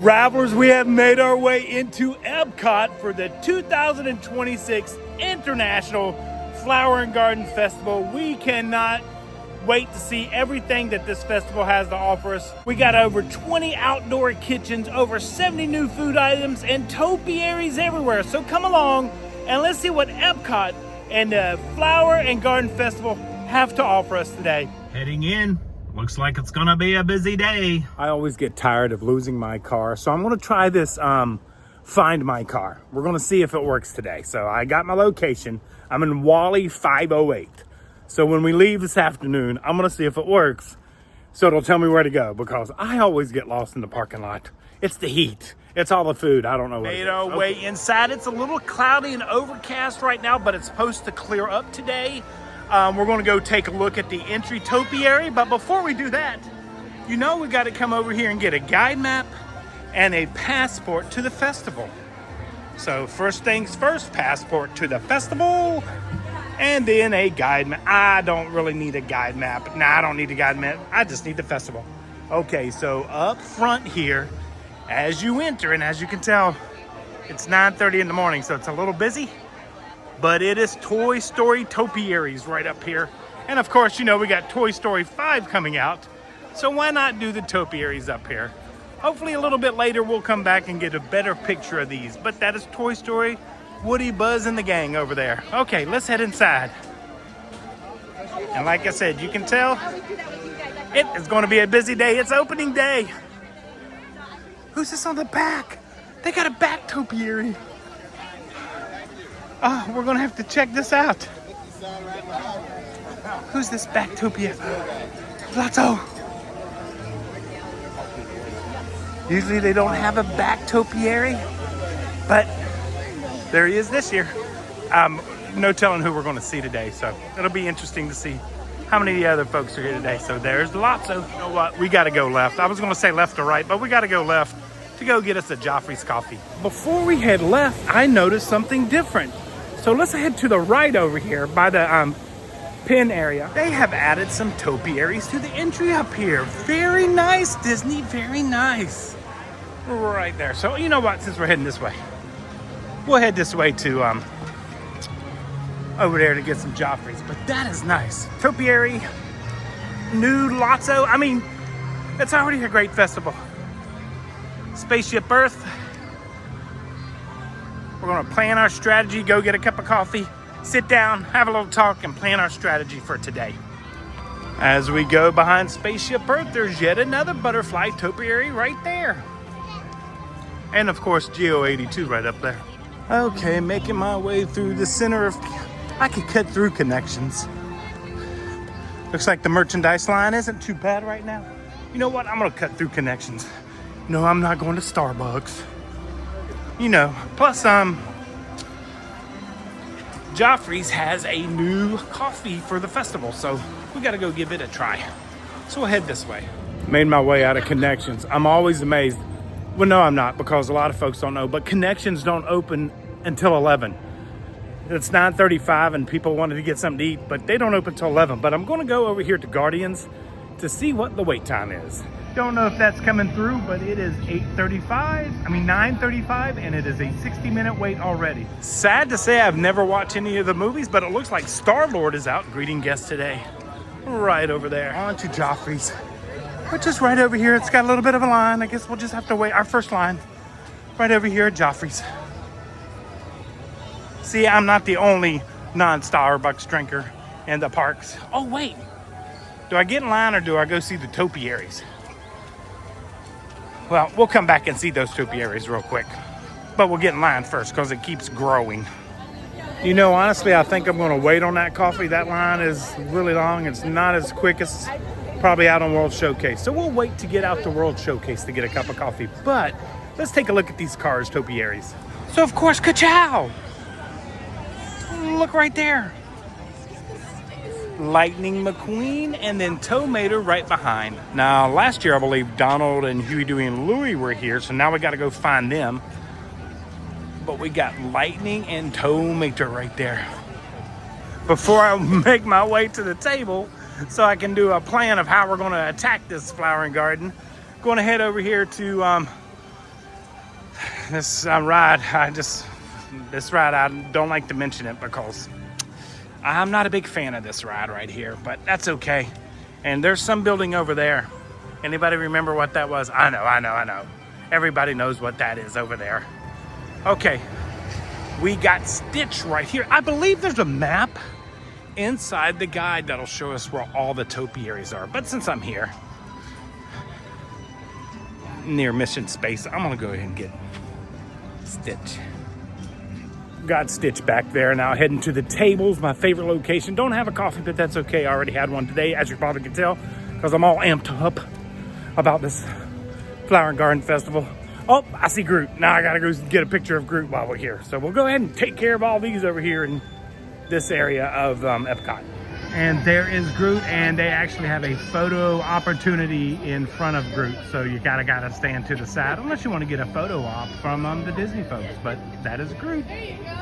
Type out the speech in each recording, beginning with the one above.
Travelers, we have made our way into EPCOT for the 2026 International Flower and Garden Festival. We cannot wait to see everything that this festival has to offer us. We got over 20 outdoor kitchens, over 70 new food items, and topiaries everywhere. So come along and let's see what EPCOT and the Flower and Garden Festival have to offer us today. Heading in. Looks like it's gonna be a busy day. I always get tired of losing my car, so I'm gonna try this Find My Car. We're gonna see if it works today. So I got my location. I'm in Wally 508. So when we leave this afternoon, I'm gonna see if it works. So it'll tell me where to go, because I always get lost in the parking lot. It's the heat. It's all the food. I don't know what. Made our way inside. It's a little cloudy and overcast right now, but it's supposed to clear up today. We're going to go take a look at the entry topiary, but before we do that, you know we got to come over here and get a guide map and a passport to the festival. So first things first, passport to the festival, and then a guide map. I don't really need a guide map. Nah, I don't need a guide map. I just need the festival. Okay, so up front here, as you enter, and as you can tell, it's 9:30 in the morning, so it's a little busy. But it is Toy Story Topiaries right up here. And of course, you know, we got Toy Story 5 coming out. So why not do the topiaries up here? Hopefully a little bit later, we'll come back and get a better picture of these. But that is Toy Story, Woody, Buzz, and the gang over there. Okay, let's head inside. And like I said, you can tell it is going to be a busy day. It's opening day. Who's this on the back? They got a back topiary. Oh, we're gonna have to check this out. Who's this Backtopia? Lotso. Usually they don't have a Backtopiary, but there he is this year. No telling who we're gonna see today, so it'll be interesting to see how many other folks are here today. So there's Lotso. You know what? We gotta go left. I was gonna say left or right, but we gotta go left to go get us a Joffrey's coffee. Before we head left, I noticed something different. So let's head to the right over here by the pin area. They have added some topiaries to the entry up here. Very nice, Disney, very nice. Right there. So you know what, since we're heading this way, we'll head this way to over there to get some Joffrey's. But that is nice. Topiary, new Lotso. I mean, it's already a great festival. Spaceship Earth. We're gonna plan our strategy, go get a cup of coffee, sit down, have a little talk, and plan our strategy for today. As we go behind Spaceship Earth, there's yet another butterfly topiary right there. And of course, Geo 82 right up there. Okay, making my way through the center of, I could cut through connections. Looks like the merchandise line isn't too bad right now. You know what, I'm gonna cut through connections. No, I'm not going to Starbucks. You know, plus Joffrey's has a new coffee for the festival, so we got to go give it a try. So we'll head this way. Made my way out of connections. I'm always amazed. Well, no, I'm not, because a lot of folks don't know, but connections don't open until 11. It's 9:35 and people wanted to get something to eat, but they don't open until 11. But I'm going to go over here to Guardians to see what the wait time is. Don't know if that's coming through, but it is 9:35, and it is a 60-minute wait already. Sad to say I've never watched any of the movies, but it looks like Star-Lord is out greeting guests today. Right over there. On to Joffrey's, which is right over here. It's got a little bit of a line. I guess we'll just have to wait. Our first line, right over here at Joffrey's. See, I'm not the only non-Starbucks drinker in the parks. Oh, wait. Do I get in line or do I go see the topiaries? Well, we'll come back and see those topiaries real quick. But we'll get in line first because it keeps growing. You know, honestly, I think I'm going to wait on that coffee. That line is really long. It's not as quick as probably out on World Showcase. So we'll wait to get out to World Showcase to get a cup of coffee. But let's take a look at these cars, topiaries. So, of course, ka-chow! Look right there. Lightning McQueen, and then Tow Mater right behind. Now, last year, I believe Donald and Huey, Dewey, and Louie were here, so now we got to go find them. But we got Lightning and Tow Mater right there. Before I make my way to the table, so I can do a plan of how we're going to attack this flowering garden, going to head over here to this ride, this ride, I don't like to mention it because I'm not a big fan of this ride right here, but that's okay. And there's some building over there. Anybody remember what that was? I know. Everybody knows what that is over there. Okay, we got Stitch right here. I believe there's a map inside the guide that'll show us where all the topiaries are. But since I'm here, near Mission Space, I'm gonna go ahead and get Stitch. Got Stitch back there now, heading to the tables, my favorite location. Don't have a coffee, but that's okay. I already had one today, as you probably can tell, because I'm all amped up about this Flower and Garden Festival. Oh, I see Groot. Now I gotta go get a picture of Groot while we're here. So we'll go ahead and take care of all these over here in this area of EPCOT. And there is Groot, and they actually have a photo opportunity in front of Groot. So you gotta stand to the side, unless you want to get a photo op from the Disney folks. But that is Groot.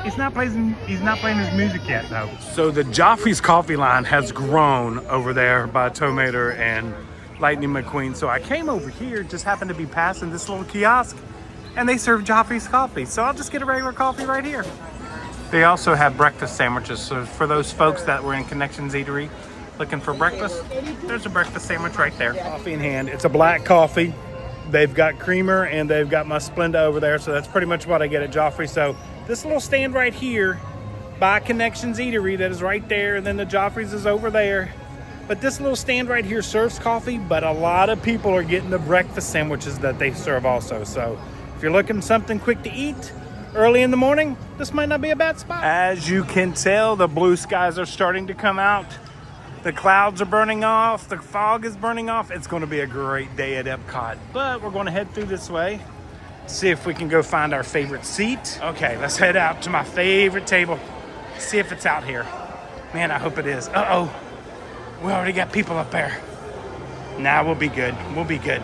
He's not playing his music yet though. So the Joffrey's coffee line has grown over there by Tomater and Lightning McQueen. So I came over here, just happened to be passing this little kiosk, and they serve Joffrey's coffee. So I'll just get a regular coffee right here. They also have breakfast sandwiches. So for those folks that were in Connections Eatery looking for breakfast, there's a breakfast sandwich right there. Coffee in hand. It's a black coffee. They've got creamer and they've got my Splenda over there. So that's pretty much what I get at Joffrey. So this little stand right here by Connections Eatery that is right there. And then the Joffrey's is over there. But this little stand right here serves coffee, but a lot of people are getting the breakfast sandwiches that they serve also. So if you're looking for something quick to eat early in the morning, this might not be a bad spot. As you can tell, the blue skies are starting to come out. The clouds are burning off. The fog is burning off. It's going to be a great day at EPCOT. But we're going to head through this way, see if we can go find our favorite seat. Okay, let's head out to my favorite table, see if it's out here. Man, I hope it is. Uh-oh. We already got people up there. Nah, we'll be good. We'll be good.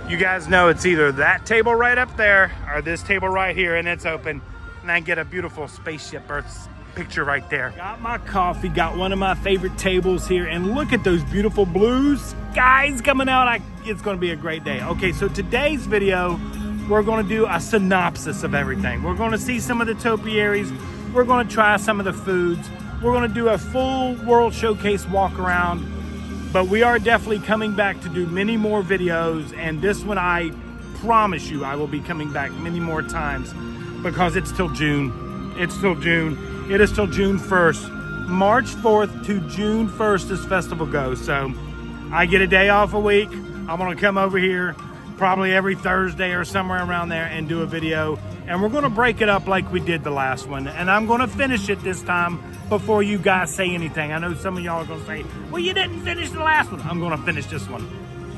You guys know it's either that table right up there or this table right here, and it's open. And I get a beautiful spaceship Earth picture right there. Got my coffee, got one of my favorite tables here, and look at those beautiful blue skies coming out. It's gonna be a great day. Okay, so today's video, we're gonna do a synopsis of everything. We're gonna see some of the topiaries. We're gonna try some of the foods. We're gonna do a full World Showcase walk around. But we are definitely coming back to do many more videos, and this one I promise you I will be coming back many more times because it's till June. It's till June. It is till June 1st. March 4th to June 1st this festival goes. So I get a day off a week. I'm gonna come over here probably every Thursday or somewhere around there and do a video. And we're gonna break it up like we did the last one. And I'm gonna finish it this time before you guys say anything. I know some of y'all are gonna say, well, you didn't finish the last one. I'm gonna finish this one,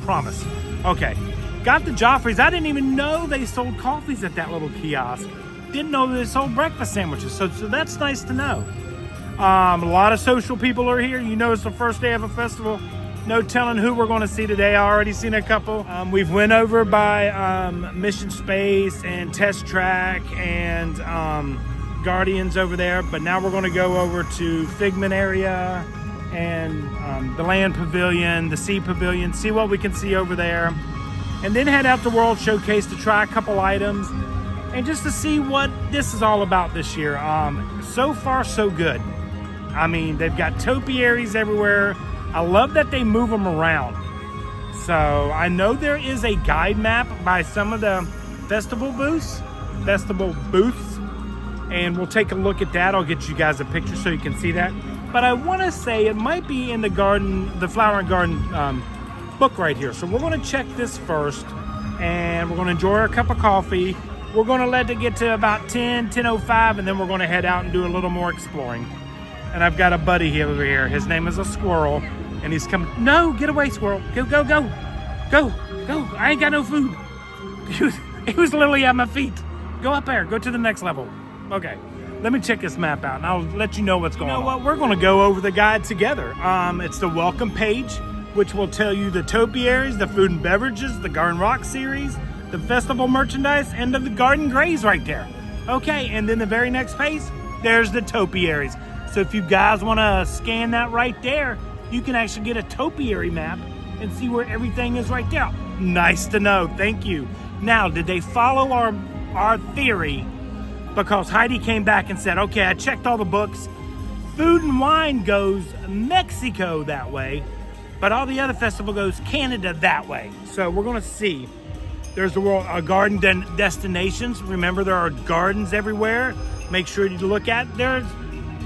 promise. Okay, got the Joffrey's. I didn't even know they sold coffees at that little kiosk. Didn't know they sold breakfast sandwiches, so that's nice to know. A lot of social people are here. You know it's the first day of a festival. No telling who we're gonna see today. I already seen a couple. We've went over by Mission Space and Test Track and Guardians over there, but now we're going to go over to Figment area and the Land Pavilion, the Sea Pavilion, see what we can see over there, and then head out to World Showcase to try a couple items and just to see what this is all about this year. So far, so good. I mean, they've got topiaries everywhere. I love that they move them around. So I know there is a guide map by some of the festival booths, and we'll take a look at that. I'll get you guys a picture so you can see that. But I want to say it might be in the Flower and Garden book right here. So we're going to check this first, and we're going to enjoy our cup of coffee. We're going to let it get to about 10:05, and then we're going to head out and do a little more exploring. And I've got a buddy here over here. His name is a squirrel, and he's coming. No, get away, squirrel. Go, go, go. Go, go. I ain't got no food. He was literally at my feet. Go up there. Go to the next level. Okay, let me check this map out, and I'll let you know what's going on. You know what? We're going to go over the guide together. It's the welcome page, which will tell you the topiaries, the food and beverages, the Garden Rock series, the festival merchandise, and the Garden Grays right there. Okay, and then the very next page, there's the topiaries. So if you guys want to scan that right there, you can actually get a topiary map and see where everything is right there. Nice to know. Thank you. Now, did they follow our our theory, because Heidi came back and said, okay, I checked all the books. Food and Wine goes Mexico that way, but all the other festival goes Canada that way. So we're gonna see. There's the world garden destinations. Remember, there are gardens everywhere. Make sure you look at. There's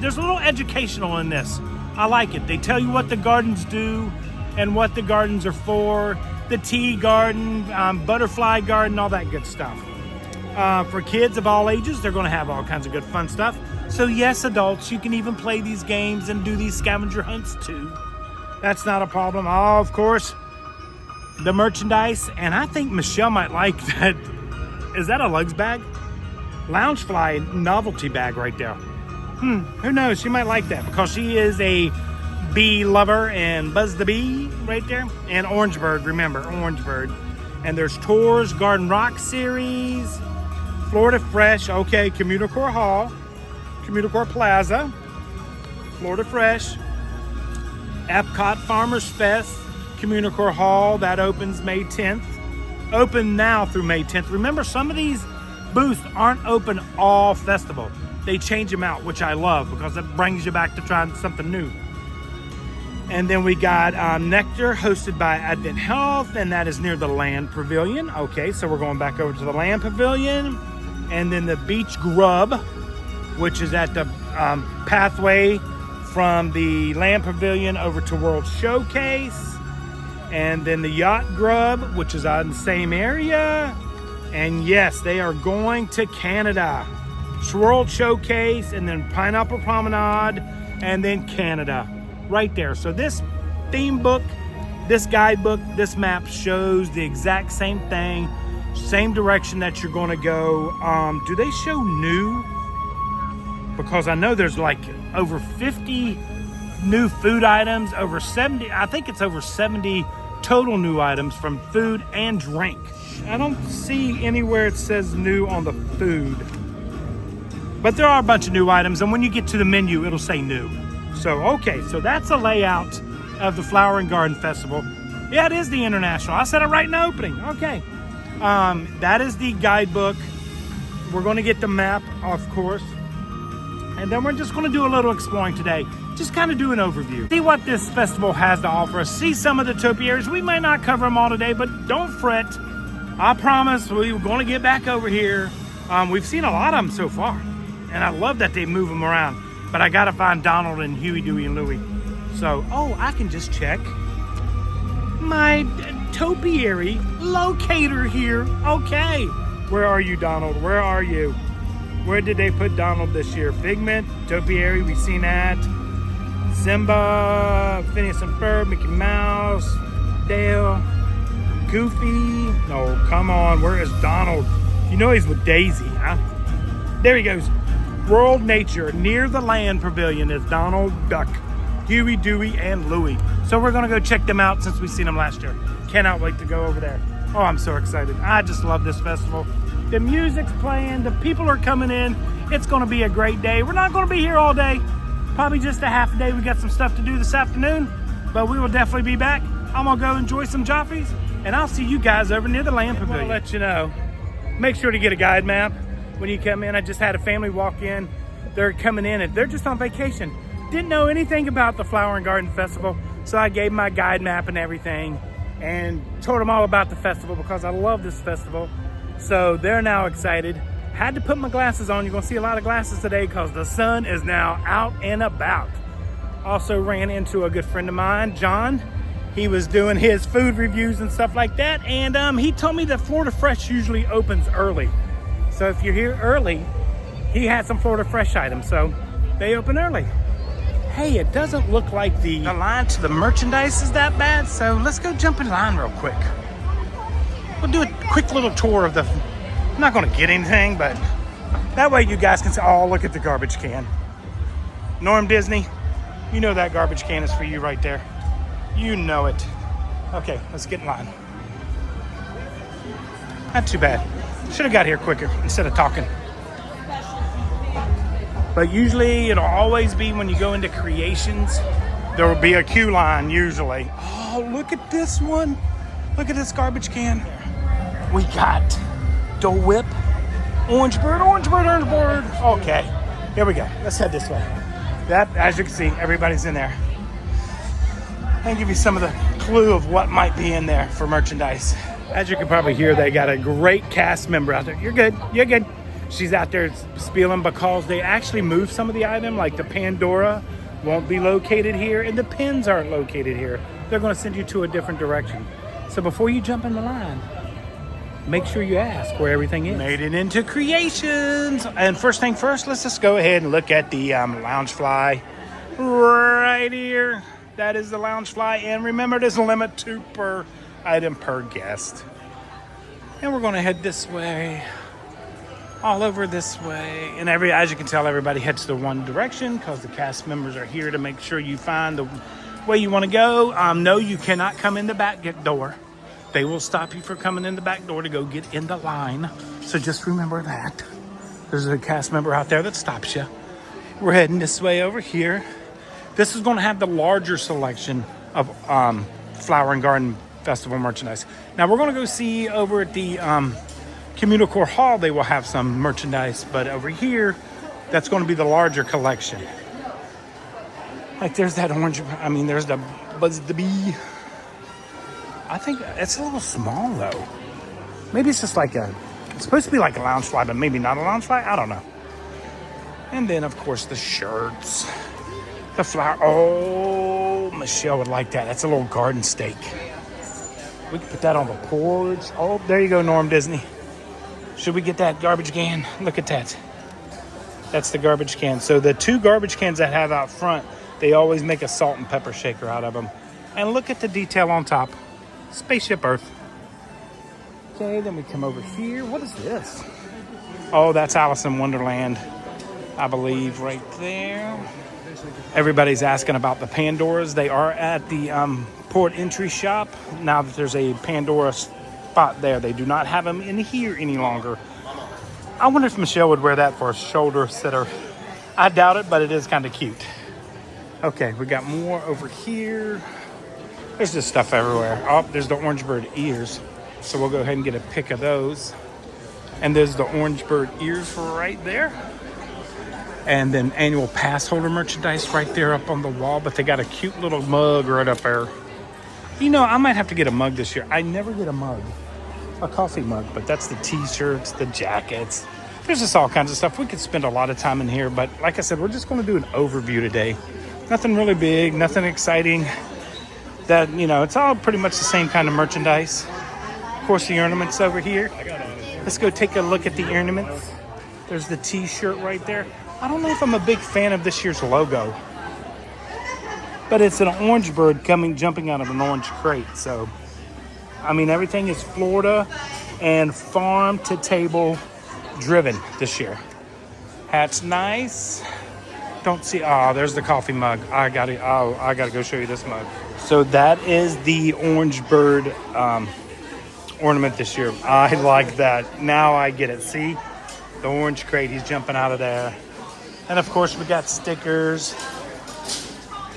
a little educational in this. I like it. They tell you what the gardens do and what the gardens are for. The tea garden, butterfly garden, all that good stuff. For kids of all ages, they're going to have all kinds of good fun stuff. So yes, adults, you can even play these games and do these scavenger hunts too. That's not a problem. Oh, of course, the merchandise. And I think Michelle might like that. Is that a Lugs bag? Loungefly novelty bag right there. Who knows? She might like that because she is a bee lover, and Buzz the Bee right there. And Orangebird, remember, Orangebird. And there's tours, Garden Rock series, Florida Fresh, okay, CommuniCore Hall, CommuniCore Plaza, Florida Fresh, EPCOT Farmers Fest, CommuniCore Hall, that opens May 10th. Open now through May 10th. Remember, some of these booths aren't open all festival. They change them out, which I love because it brings you back to trying something new. And then we got Nectar, hosted by Advent Health, and that is near the Land Pavilion. Okay, so we're going back over to the Land Pavilion. And then the Beach Grub, which is at the pathway from the Land Pavilion over to World Showcase. And then the Yacht Grub, which is out in the same area. And yes, they are going to Canada. World Showcase, and then Pineapple Promenade, and then Canada. Right there. So this theme book, this guidebook, this map shows the exact same thing, same direction that you're going to go. Do they show new? Because I know there's like over 50 new food items, over 70, I think it's over 70 total new items from food and drink. I don't see anywhere it says new on the food, but there are a bunch of new items, and when you get to the menu, it'll say new. So, okay, so that's a layout of the Flower and Garden Festival. Yeah, it is the International. I said it right in the opening. Okay. That is the guidebook. We're going to get the map, of course. And then we're just going to do a little exploring today. Just kind of do an overview. See what this festival has to offer us. See some of the topiaries. We may not cover them all today, but don't fret. I promise we're going to get back over here. We've seen a lot of them so far. And I love that they move them around. But I gotta find Donald and Huey, Dewey, and Louie. So, I can just check my topiary locator here. Okay. Where are you, Donald? Where are you? Where did they put Donald this year? Figment, topiary, we've seen that. Simba, Phineas and Ferb, Mickey Mouse, Dale, Goofy. No, come on, where is Donald? You know he's with Daisy, huh? There he goes. World Nature, near the Land Pavilion is Donald Duck, Huey, Dewey, and Louie. So we're gonna go check them out since we've seen them last year. Cannot wait to go over there. Oh, I'm so excited. I just love this festival. The music's playing, the people are coming in. It's gonna be a great day. We're not gonna be here all day. Probably just a half a day. We got some stuff to do this afternoon, but we will definitely be back. I'm gonna go enjoy some Jaffies, and I'll see you guys over near the Land Pavilion. I'll let you know. Make sure to get a guide map when you come in. I just had a family walk in. They're coming in and they're just on vacation. Didn't know anything about the Flower and Garden Festival, so I gave them my guide map and everything and told them all about the festival because I love this festival. So they're now excited. Had to put my glasses on. You're gonna see a lot of glasses today because the sun is now out and about. Also ran into a good friend of mine, John. He was doing his food reviews and stuff like that, and he told me that Florida Fresh usually opens early. So if you're here early, he had some Florida Fresh items, so they open early. Hey, it doesn't look like the line to the merchandise is that bad, so let's go jump in line real quick. We'll do a quick little tour of the, I'm not gonna get anything, but that way you guys can say, oh, look at the garbage can. Norm Disney, you know that garbage can is for you right there. You know it. Okay, let's get in line. Not too bad. Should have got here quicker instead of talking. But usually it'll always be when you go into creations, there will be a queue line usually. Oh, look at this one. Look at this garbage can. We got Dole Whip, Orange bird, orange bird, orange bird. Okay, here we go. Let's head this way. That, as you can see, everybody's in there. I'll give you some of the clue of what might be in there for merchandise. As you can probably hear, they got a great cast member out there. You're good, you're good. She's out there spieling because they actually moved some of the item, like the Pandora won't be located here and the pins aren't located here. They're gonna send you to a different direction. So before you jump in the line, make sure you ask where everything is. Made it into creations. And first thing first, let's just go ahead and look at the Loungefly right here. That is the Loungefly. And remember, there's a limit to per item per guest. And we're gonna head this way, all over this way. And as you can tell, everybody heads the one direction because the cast members are here to make sure you find the way you wanna go. No, you cannot come in the back door. They will stop you from coming in the back door to go get in the line. So just remember that. There's a cast member out there that stops you. We're heading this way over here. This is going to have the larger selection of Flower and Garden Festival merchandise. Now we're going to go see over at the CommuniCore Hall. They will have some merchandise, but over here, that's going to be the larger collection. Like there's that orange. I mean, there's the Buzz the Bee. I think it's a little small though. Maybe it's just like it's supposed to be like a Loungefly, but maybe not a Loungefly. I don't know. And then of course the shirts, the flower. Oh, Michelle would like that. That's a little garden stake. We can put that on the porch. Oh, there you go, Norm Disney. Should we get that garbage can? Look at that. That's the garbage can. So the two garbage cans that have out front, they always make a salt and pepper shaker out of them. And look at the detail on top. Spaceship Earth. Okay, then we come over here. What is this? Oh, that's Alice in Wonderland, I believe, right there. Everybody's asking about the Pandoras. They are at the port entry shop. Now that there's a Pandora spot there, they do not have them in here any longer. I wonder if Michelle would wear that for a shoulder sitter. I doubt it, but it is kind of cute. Okay, we got more over here. There's just stuff everywhere. Oh, there's the orange bird ears. So we'll go ahead and get a pic of those. And there's the orange bird ears right there. And then annual pass holder merchandise right there up on the wall. But they got a cute little mug right up there. You know, I might have to get a mug this year. I never get a mug, a coffee mug. But that's the t-shirts, the jackets. There's just all kinds of stuff. We could spend a lot of time in here. But like I said, we're just going to do an overview today. Nothing really big, nothing exciting. That, you know, it's all pretty much the same kind of merchandise. Of course, the ornaments over here. Let's go take a look at the ornaments. There's the t-shirt right there. I don't know if I'm a big fan of this year's logo, but it's an orange bird jumping out of an orange crate. So, I mean, everything is Florida and farm to table driven this year. Hat's nice. Don't see. Oh, there's the coffee mug. I gotta go show you this mug. So that is the orange bird ornament this year. I like that. Now I get it. See, the orange crate. He's jumping out of there. And of course we got stickers.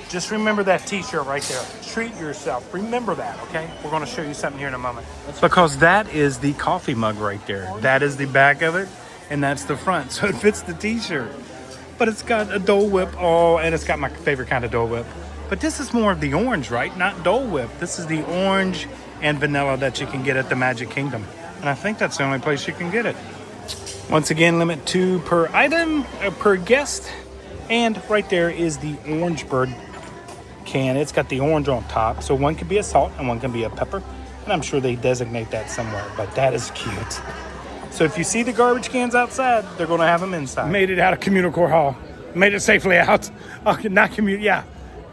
Just remember that t-shirt right there. Treat yourself. Remember that, okay? We're going to show you something here in a moment. Because that is the coffee mug right there. That is the back of it, and that's the front. So it fits the t-shirt. But it's got a Dole Whip. Oh, and it's got my favorite kind of Dole Whip. But this is more of the orange, right? Not Dole Whip. This is the orange and vanilla that you can get at the Magic Kingdom. And I think that's the only place you can get it. Once again, limit 2 per item, per guest. And right there is the orange bird can. It's got the orange on top. So one can be a salt and one can be a pepper. And I'm sure they designate that somewhere. But that is cute. So if you see the garbage cans outside, they're going to have them inside. Made it out of CommuniCore Hall. Made it safely out. Okay, not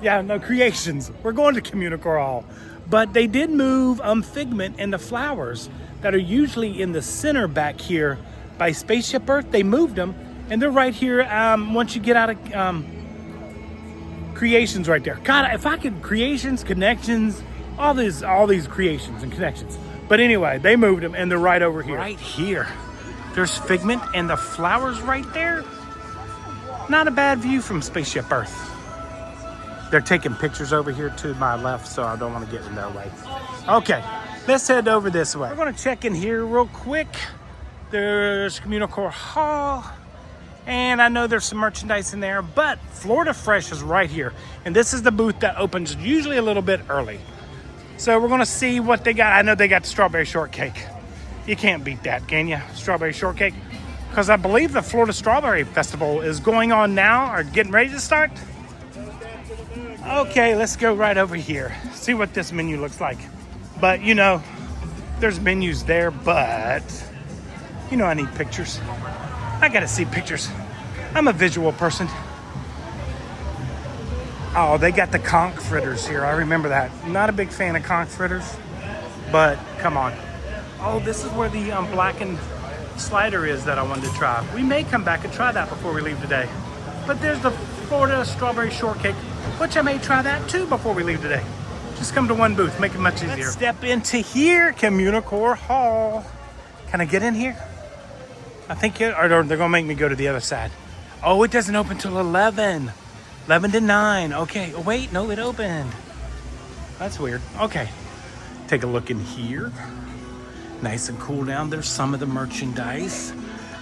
no, Creations. We're going to CommuniCore Hall. But they did move Figment and the flowers that are usually in the center back here by Spaceship Earth. They moved them, and they're right here once you get out of Creations right there. God, if I could, Creations, Connections, all these Creations and Connections. But anyway, they moved them, and they're right over here. Right here. There's Figment and the flowers right there. Not a bad view from Spaceship Earth. They're taking pictures over here to my left, so I don't want to get in their way. Okay, let's head over this way. We're going to check in here real quick. There's CommuniCore Hall. And I know there's some merchandise in there, but Florida Fresh is right here. And this is the booth that opens usually a little bit early. So we're gonna see what they got. I know they got the strawberry shortcake. You can't beat that, can you? Strawberry shortcake. Because I believe the Florida Strawberry Festival is going on now or getting ready to start. Okay, let's go right over here. See what this menu looks like. But you know, there's menus there, but you know I need pictures. I gotta see pictures. I'm a visual person. Oh, they got the conch fritters here. I remember that. Not a big fan of conch fritters, but come on. Oh, this is where the blackened slider is that I wanted to try. We may come back and try that before we leave today. But there's the Florida Strawberry Shortcake, which I may try that too before we leave today. Just come to one booth, make it much easier. Let's step into here, CommuniCore Hall. Can I get in here? I think or they're gonna make me go to the other side. Oh, it doesn't open till 11. 11 to 9. Okay. Oh, wait, no, it opened. That's weird. Okay. Take a look in here. Nice and cool down. There's some of the merchandise.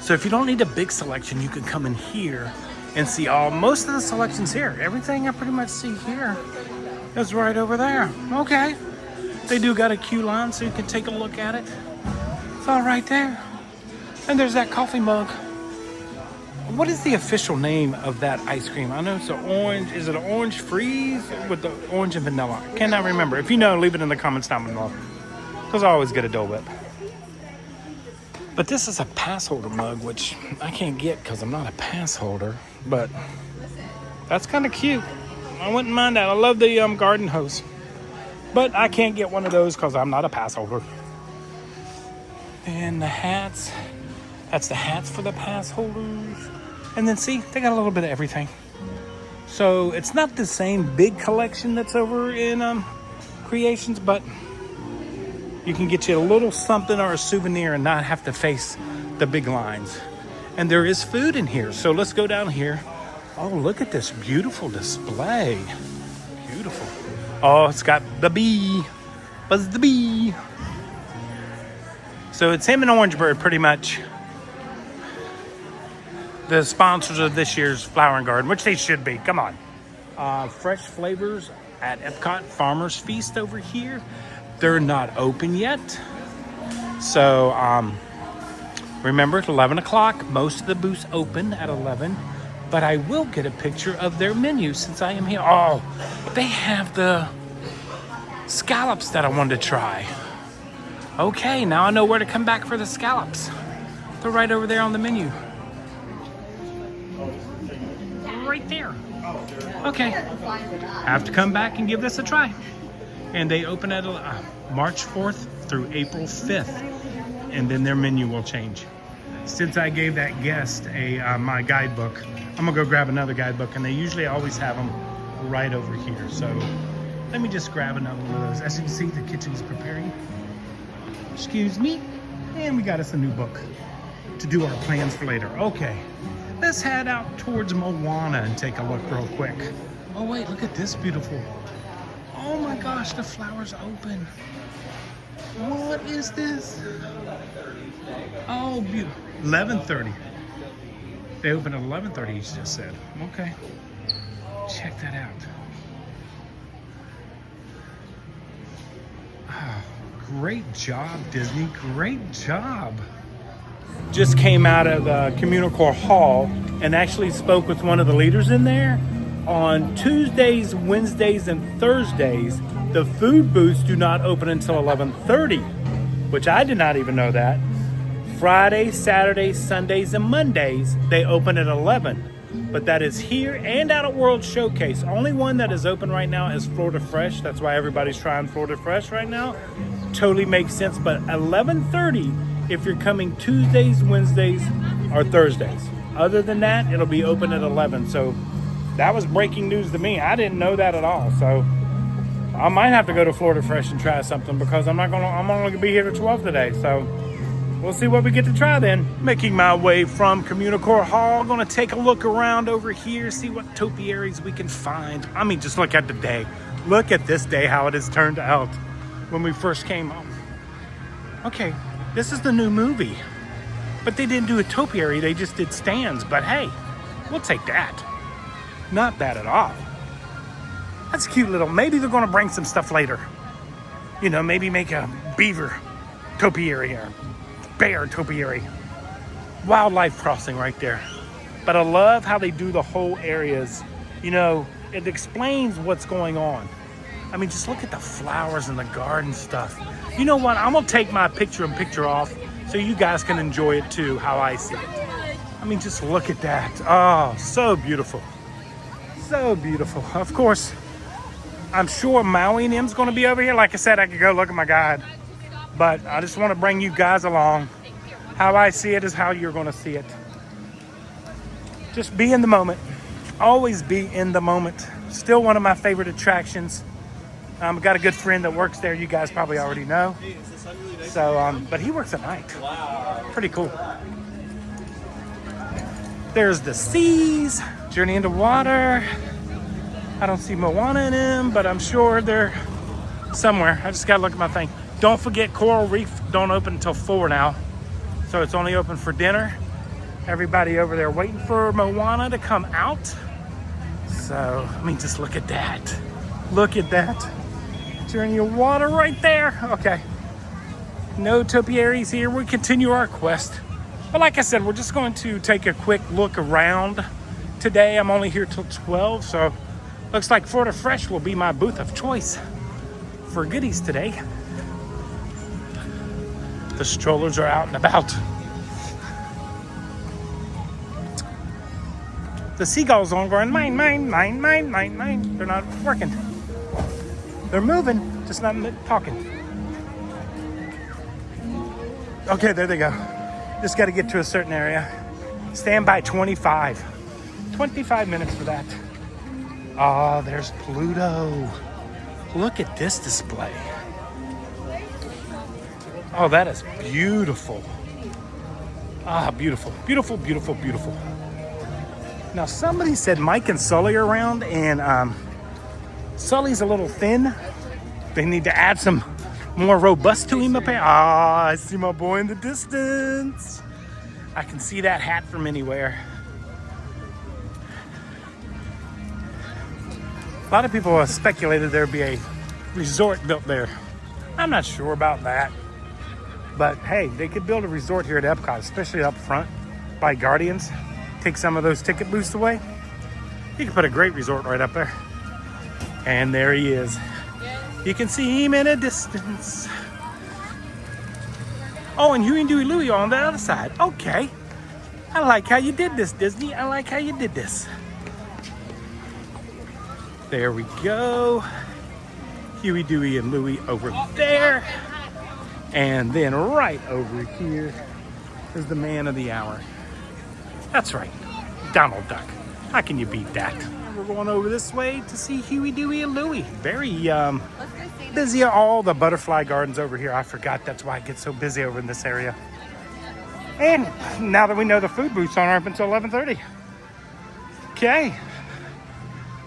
So if you don't need a big selection, you can come in here and see most of the selections here. Everything I pretty much see here is right over there. Okay. They do got a queue line so you can take a look at it. It's all right there. And there's that coffee mug. What is the official name of that ice cream? I know it's an orange. Is it an orange freeze with the orange and vanilla? I cannot remember. If you know, leave it in the comments down below. Because I always get a Dole Whip. But this is a pass holder mug, which I can't get because I'm not a pass holder. But that's kind of cute. I wouldn't mind that. I love the garden hose. But I can't get one of those because I'm not a pass holder. And the hats. That's the hats for the pass holders. And then see, they got a little bit of everything. So it's not the same big collection that's over in Creations, but you can get you a little something or a souvenir and not have to face the big lines. And there is food in here. So let's go down here. Oh, look at this beautiful display. Beautiful. Oh, it's got the bee. Buzz the bee. So it's him and Orangeburg pretty much. The sponsors of this year's Flower and Garden, which they should be. Come on. Fresh flavors at EPCOT Farmers Feast over here. They're not open yet. So remember, it's 11 o'clock. Most of the booths open at 11. But I will get a picture of their menu since I am here. Oh, they have the scallops that I wanted to try. Okay, now I know where to come back for the scallops. They're right over there on the menu. Right there. Okay, I have to come back and give this a try. And they open at March 4th through April 5th. And then their menu will change. Since I gave that guest my guidebook, I'm gonna go grab another guidebook, and they usually always have them right over here. So let me just grab another one of those. As you can see, the kitchen is preparing. Excuse me. And we got us a new book to do our plans for later. Okay, let's head out towards Moana and take a look real quick. Oh wait, look at this beautiful. Oh my gosh, the flowers open. What is this? Oh, beautiful. 11:30. They open at 11:30, you just said. Okay, check that out. Great job, Disney. Great job. Just came out of CommuniCore Hall and actually spoke with one of the leaders in there. On Tuesdays, Wednesdays, and Thursdays, the food booths do not open until 11:30, which I did not even know that. Fridays, Saturdays, Sundays, and Mondays, they open at 11. But that is here and out at World Showcase. Only one that is open right now is Florida Fresh. That's why everybody's trying Florida Fresh right now. Totally makes sense. But 11:30 if you're coming Tuesdays, Wednesdays, or Thursdays. Other than that, it'll be open at 11. So that was breaking news to me. I didn't know that at all. So I might have to go to Florida Fresh and try something because I'm only gonna be here at 12 today. So we'll see what we get to try then. Making my way from CommuniCore Hall. Gonna take a look around over here, see what topiaries we can find. I mean, just look at the day. Look at this day, how it has turned out when we first came home. Okay, this is the new movie. But they didn't do a topiary, they just did stands. But hey, we'll take that. Not bad at all. That's cute little, maybe they're gonna bring some stuff later. You know, maybe make a beaver topiary or bear topiary. Wildlife crossing right there. But I love how they do the whole areas. You know, it explains what's going on. I mean, just look at the flowers and the garden stuff. You know what? I'm gonna take my picture off so you guys can enjoy it too, how I see it. I mean, just look at that. Oh, so beautiful. So beautiful. Of course, I'm sure Maui and M's gonna be over here. Like I said, I could go look at my guide, but I just wanna bring you guys along. How I see it is how you're gonna see it. Just be in the moment. Always be in the moment. Still one of my favorite attractions. I've got a good friend that works there. You guys probably already know. So, but he works at night. Pretty cool. There's the seas. Journey into water. I don't see Moana in them, but I'm sure they're somewhere. I just gotta look at my thing. Don't forget, Coral Reef don't open until 4 now. So it's only open for dinner. Everybody over there waiting for Moana to come out. So, I mean, just look at that. Look at that. Journey of water right there. Okay. No topiaries here. We continue our quest. But like I said, we're just going to take a quick look around. Today, I'm only here till 12, so looks like Florida Fresh will be my booth of choice for goodies today. The strollers are out and about. The seagulls are going, mine, mine, mine, mine, mine, mine. They're not working. They're moving, just not talking. Okay, there they go. Just got to get to a certain area. Stand by 25. 25 minutes for that. Oh, there's Pluto. Look at this display. Oh, that is beautiful. Ah, beautiful, beautiful, beautiful, beautiful. Now, somebody said Mike and Sully are around, and Sully's a little thin. They need to add some more robust to him up here. Ah, I see my boy in the distance. I can see that hat from anywhere. A lot of people have speculated there'd be a resort built there. I'm not sure about that. But hey, they could build a resort here at EPCOT, especially up front by Guardians. Take some of those ticket booths away. You can put a great resort right up there. And there he is. You can see him in a distance. Oh, and Huey and Dewey Louie on the other side. Okay. I like how you did this, Disney. I like how you did this. There we go. Huey, Dewey, and Louie over there. And then right over here is the man of the hour. That's right, Donald Duck. How can you beat that? We're going over this way to see Huey, Dewey, and Louie. Very busy at all the butterfly gardens over here. I forgot that's why it gets so busy over in this area. And now that we know the food booths aren't open until 11:30. Okay.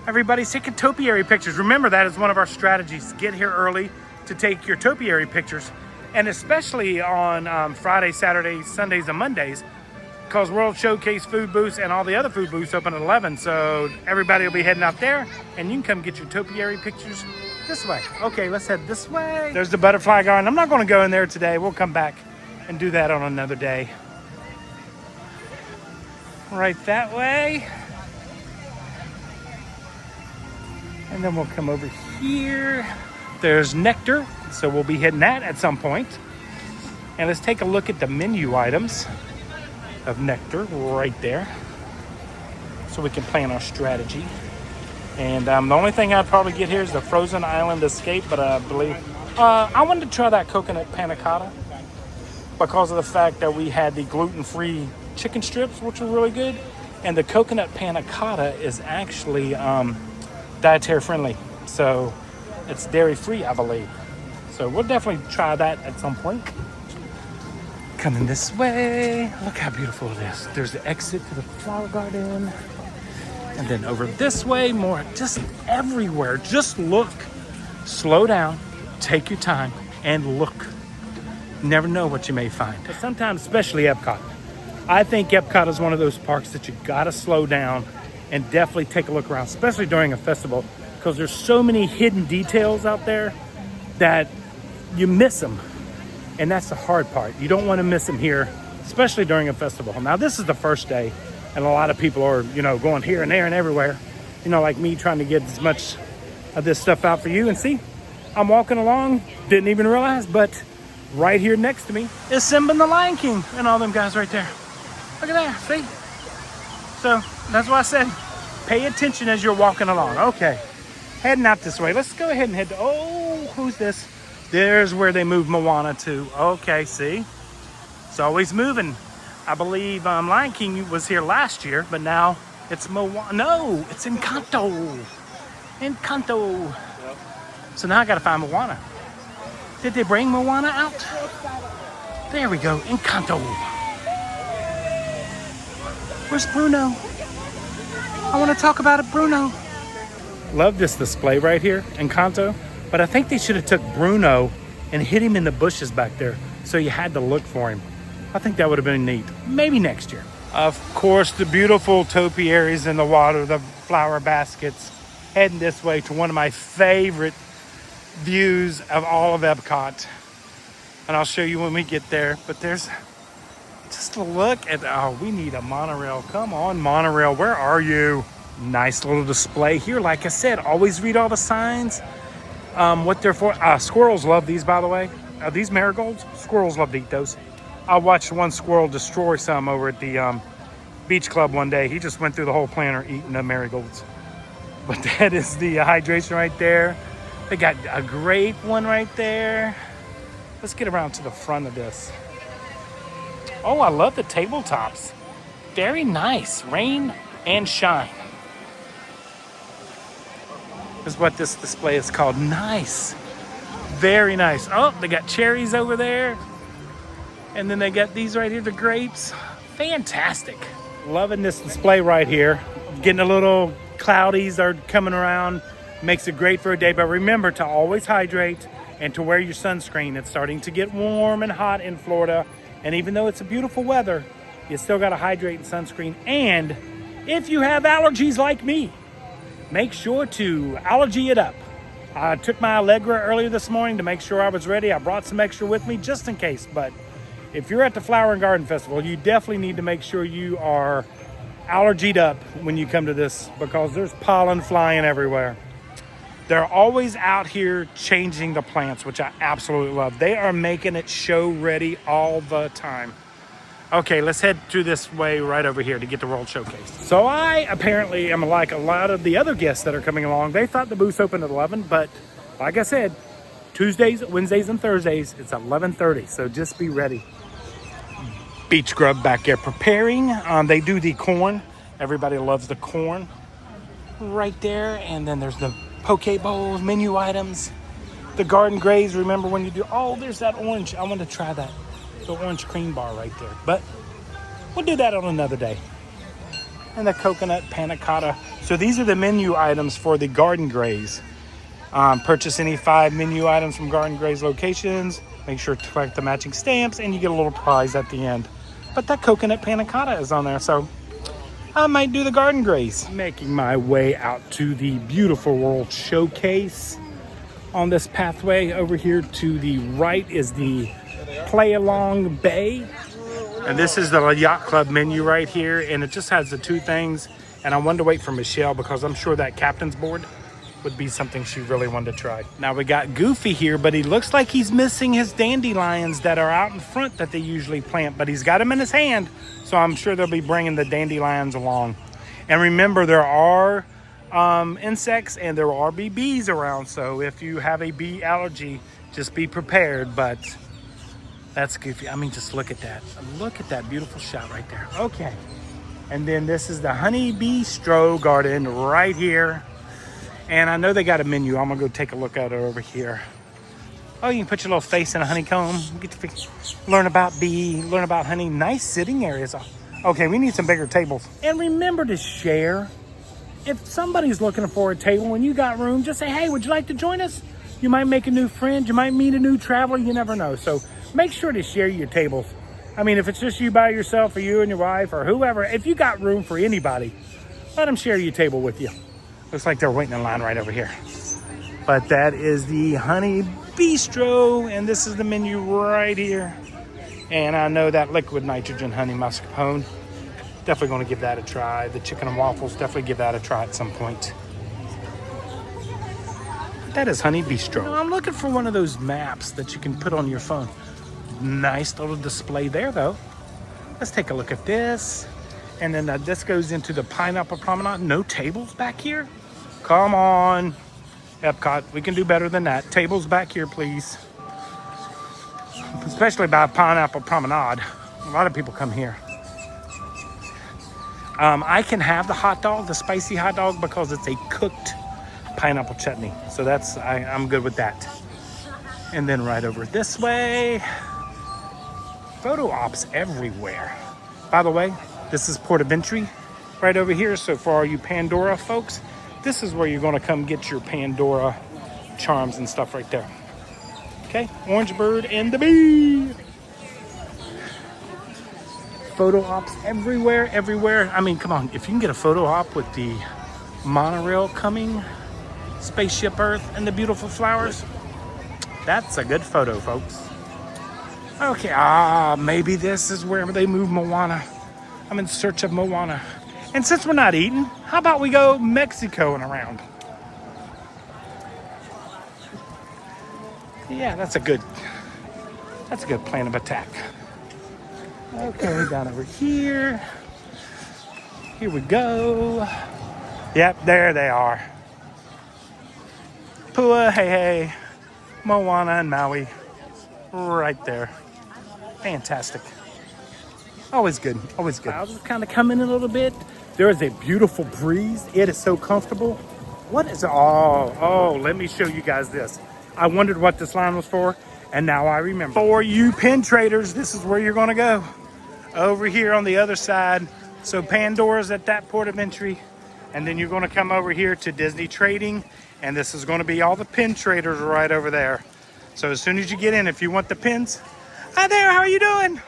Everybody's taking topiary pictures. Remember, that is one of our strategies. Get here early to take your topiary pictures. And especially on Fridays, Saturdays, Sundays, and Mondays, because World Showcase food booths and all the other food booths open at 11. So everybody will be heading out there, and you can come get your topiary pictures this way. Okay, let's head this way. There's the butterfly garden. I'm not going to go in there today. We'll come back and do that on another day. Right that way. And then we'll come over here. There's nectar, so we'll be hitting that at some point. And let's take a look at the menu items of nectar right there, so we can plan our strategy. And the only thing I'd probably get here is the Frozen Island Escape, but I believe I wanted to try that coconut panna cotta because of the fact that we had the gluten-free chicken strips, which were really good, and the coconut panna cotta is actually dietary friendly, so it's dairy-free, I believe. So we'll definitely try that at some point. Coming this way, look how beautiful it is. There's the exit to the flower garden. And then over this way, more just everywhere. Just look, slow down, take your time, and look. Never know what you may find. But sometimes, especially EPCOT, I think Epcot is one of those parks that you gotta slow down and definitely take a look around, especially during a festival, because there's so many hidden details out there that you miss them. And that's the hard part. You don't want to miss them here, especially during a festival. Now, this is the first day, and a lot of people are, going here and there and everywhere, like me trying to get as much of this stuff out for you. And see, I'm walking along, didn't even realize, but right here next to me is Simba and the Lion King and all them guys right there. Look at that, see? So that's why I said, pay attention as you're walking along. Okay, heading out this way. Let's go ahead and head to, who's this? There's where they moved Moana to. Okay, see? It's always moving. I believe Lion King was here last year, but now it's Moana. No, it's Encanto. Encanto. Yep. So now I gotta find Moana. Did they bring Moana out? There we go, Encanto. Where's Bruno? I want to talk about it, Bruno. Love this display right here, Encanto. But I think they should have took Bruno and hit him in the bushes back there, so you had to look for him. I think that would have been neat. Maybe next year. Of course, the beautiful topiaries in the water, the flower baskets. Heading this way to one of my favorite views of all of Epcot. And I'll show you when we get there. But there's just a look at, we need a monorail. Come on, monorail, where are you? Nice little display here. Like I said, always read all the signs. What they're for. Squirrels love these, by the way. These marigolds, squirrels love to eat those. I watched one squirrel destroy some over at the beach club one day. He just went through the whole planter eating the marigolds. But that is the hydration right there. They got a grape one right there. Let's get around to the front of this. Oh, I love the tabletops. Very nice. Rain and shine is what this display is called. Nice. Very nice. Oh, they got cherries over there. And then they got these right here, the grapes. Fantastic. Loving this display right here. Getting a little cloudies are coming around. Makes it great for a day. But remember to always hydrate and to wear your sunscreen. It's starting to get warm and hot in Florida. And even though it's a beautiful weather, you still got to hydrate and sunscreen. And if you have allergies like me, make sure to allergy it up. I took my Allegra earlier this morning to make sure I was ready. I brought some extra with me just in case. But if you're at the Flower and Garden Festival, you definitely need to make sure you are allergied up when you come to this, because there's pollen flying everywhere. They're always out here changing the plants, which I absolutely love. They are making it show ready all the time. Okay, let's head through this way right over here to get the World Showcase. So I apparently am like a lot of the other guests that are coming along. They thought the booth's open at 11, but like I said, Tuesdays, Wednesdays, and Thursdays, it's 11:30, so just be ready. Beach Grub back there preparing. They do the corn. Everybody loves the corn right there. And then there's the poke bowls, menu items, the garden grays. Remember when you do, there's that orange. I want to try that. The orange cream bar right there. But we'll do that on another day. And the coconut panna cotta. So these are the menu items for the garden grays. Purchase any 5 menu items from Garden Gray's locations. Make sure to collect the matching stamps and you get a little prize at the end. But that coconut panna cotta is on there, so I might do the Garden Grays. Making my way out to the beautiful World Showcase. On this pathway over here to the right is the Play Along Bay. And this is the Yacht Club menu right here, and it just has the 2 things. And I wanted to wait for Michelle because I'm sure that captain's board would be something she really wanted to try. Now we got Goofy here, but he looks like he's missing his dandelions that are out in front that they usually plant, but he's got them in his hand, so I'm sure they'll be bringing the dandelions along. And remember, there are insects and there are bees around, so if you have a bee allergy, just be prepared. But that's Goofy. I mean, just look at that. Look at that beautiful shot right there. Okay. And then this is the Honey Bistro Garden right here. And I know they got a menu. I'm going to go take a look at it over here. Oh, you can put your little face in a honeycomb. Get to learn about bee, learn about honey. Nice sitting areas. Okay, we need some bigger tables. And remember to share. If somebody's looking for a table and you got room, just say, hey, would you like to join us? You might make a new friend. You might meet a new traveler. You never know. So make sure to share your tables. I mean, if it's just you by yourself or you and your wife or whoever, if you got room for anybody, let them share your table with you. Looks like they're waiting in line right over here. But that is the Honey Bistro, and this is the menu right here. And I know that liquid nitrogen honey mascarpone. Definitely going to give that a try. The chicken and waffles, definitely give that a try at some point. That is Honey Bistro. Now, I'm looking for one of those maps that you can put on your phone. Nice little display there, though. Let's take a look at this. And then this goes into the Pineapple Promenade. No tables back here? Come on, EPCOT. We can do better than that. Tables back here, please. Especially by Pineapple Promenade. A lot of people come here. I can have the hot dog, the spicy hot dog, because it's a cooked pineapple chutney. So that's, I'm good with that. And then right over this way, photo ops everywhere. By the way, this is port of entry right over here. So for all you Pandora folks, this is where you're going to come get your Pandora charms and stuff right there. Okay, Orange Bird and the Bee. Photo ops everywhere, everywhere. I mean, come on, if you can get a photo op with the monorail coming, Spaceship Earth, and the beautiful flowers, that's a good photo, folks. Okay, maybe this is where they move Moana. I'm in search of Moana. And since we're not eating, how about we go Mexico and around? Yeah, that's a good plan of attack. Okay, down over here. Here we go. Yep, there they are. Pua, hey, Moana and Maui. Right there. Fantastic. Always good, always good. Clouds kind of come in a little bit. There is a beautiful breeze. It is so comfortable. What is, oh, let me show you guys this. I wondered what this line was for, and now I remember. For you pin traders, this is where you're gonna go. Over here on the other side. So Pandora's at that port of entry, and then you're gonna come over here to Disney Trading, and this is gonna be all the pin traders right over there. So as soon as you get in, if you want the pins, hi there, how are you doing?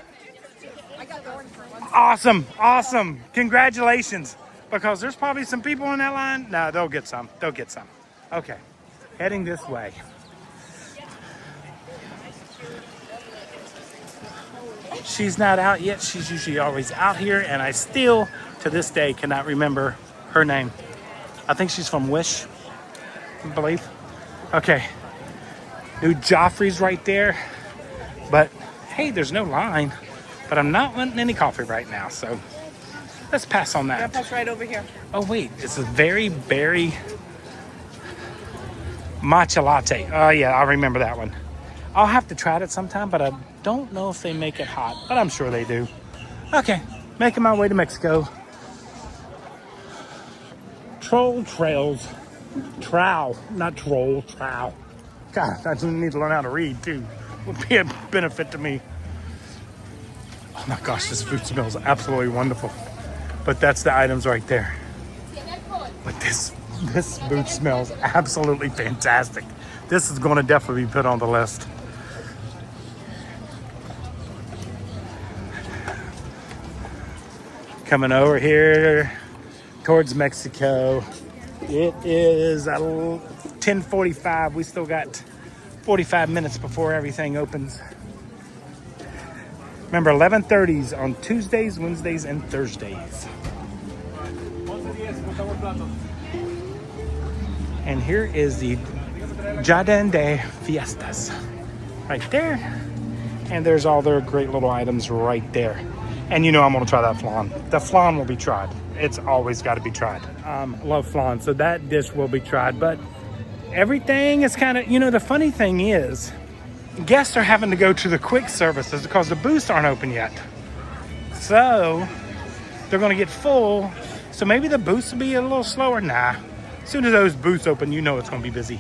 Awesome, awesome. Congratulations. Because there's probably some people in that line. No, they'll get some. They'll get some. Okay, heading this way. She's not out yet. She's usually always out here, and I still, to this day, cannot remember her name. I think she's from Wish, I believe. Okay, New Joffrey's right there. But hey, there's no line. But I'm not wanting any coffee right now, so let's pass on that. That's right over here. Oh wait, it's a very berry matcha latte. Oh yeah, I remember that one. I'll have to try it sometime, but I don't know if they make it hot, but I'm sure they do. Okay, making my way to Mexico. Troll trails. Trowel, not troll, trowel. God, I do need to learn how to read too. Would be a benefit to me. Oh my gosh, this food smells absolutely wonderful. But that's the items right there. But this food smells absolutely fantastic. This is going to definitely be put on the list. Coming over here towards Mexico. It is 10:45. We still got 45 minutes before everything opens. Remember, 11:30s on Tuesdays, Wednesdays, and Thursdays. And here is the Jardin de Fiestas right there. And there's all their great little items right there. And you know I'm going to try that flan. The flan will be tried. It's always got to be tried. Love flan, so that dish will be tried. But everything is kind of, you know, the funny thing is, guests are having to go to the quick services because the booths aren't open yet. So they're going to get full. So maybe the booths will be a little slower. Nah. As soon as those booths open, you know it's going to be busy.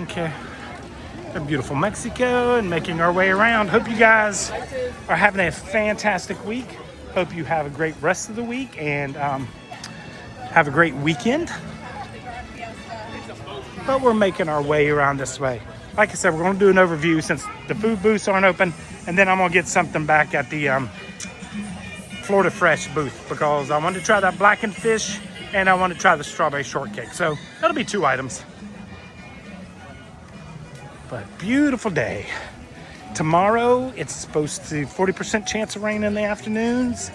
Okay. A beautiful Mexico and making our way around. Hope you guys are having a fantastic week. Hope you have a great rest of the week and have a great weekend. But we're making our way around this way. Like I said, we're going to do an overview since the food booths aren't open. And then I'm gonna get something back at the Florida Fresh booth because I wanted to try that blackened fish and I want to try the strawberry shortcake. So that'll be 2 items. But beautiful day. Tomorrow it's supposed to 40% chance of rain in the afternoons.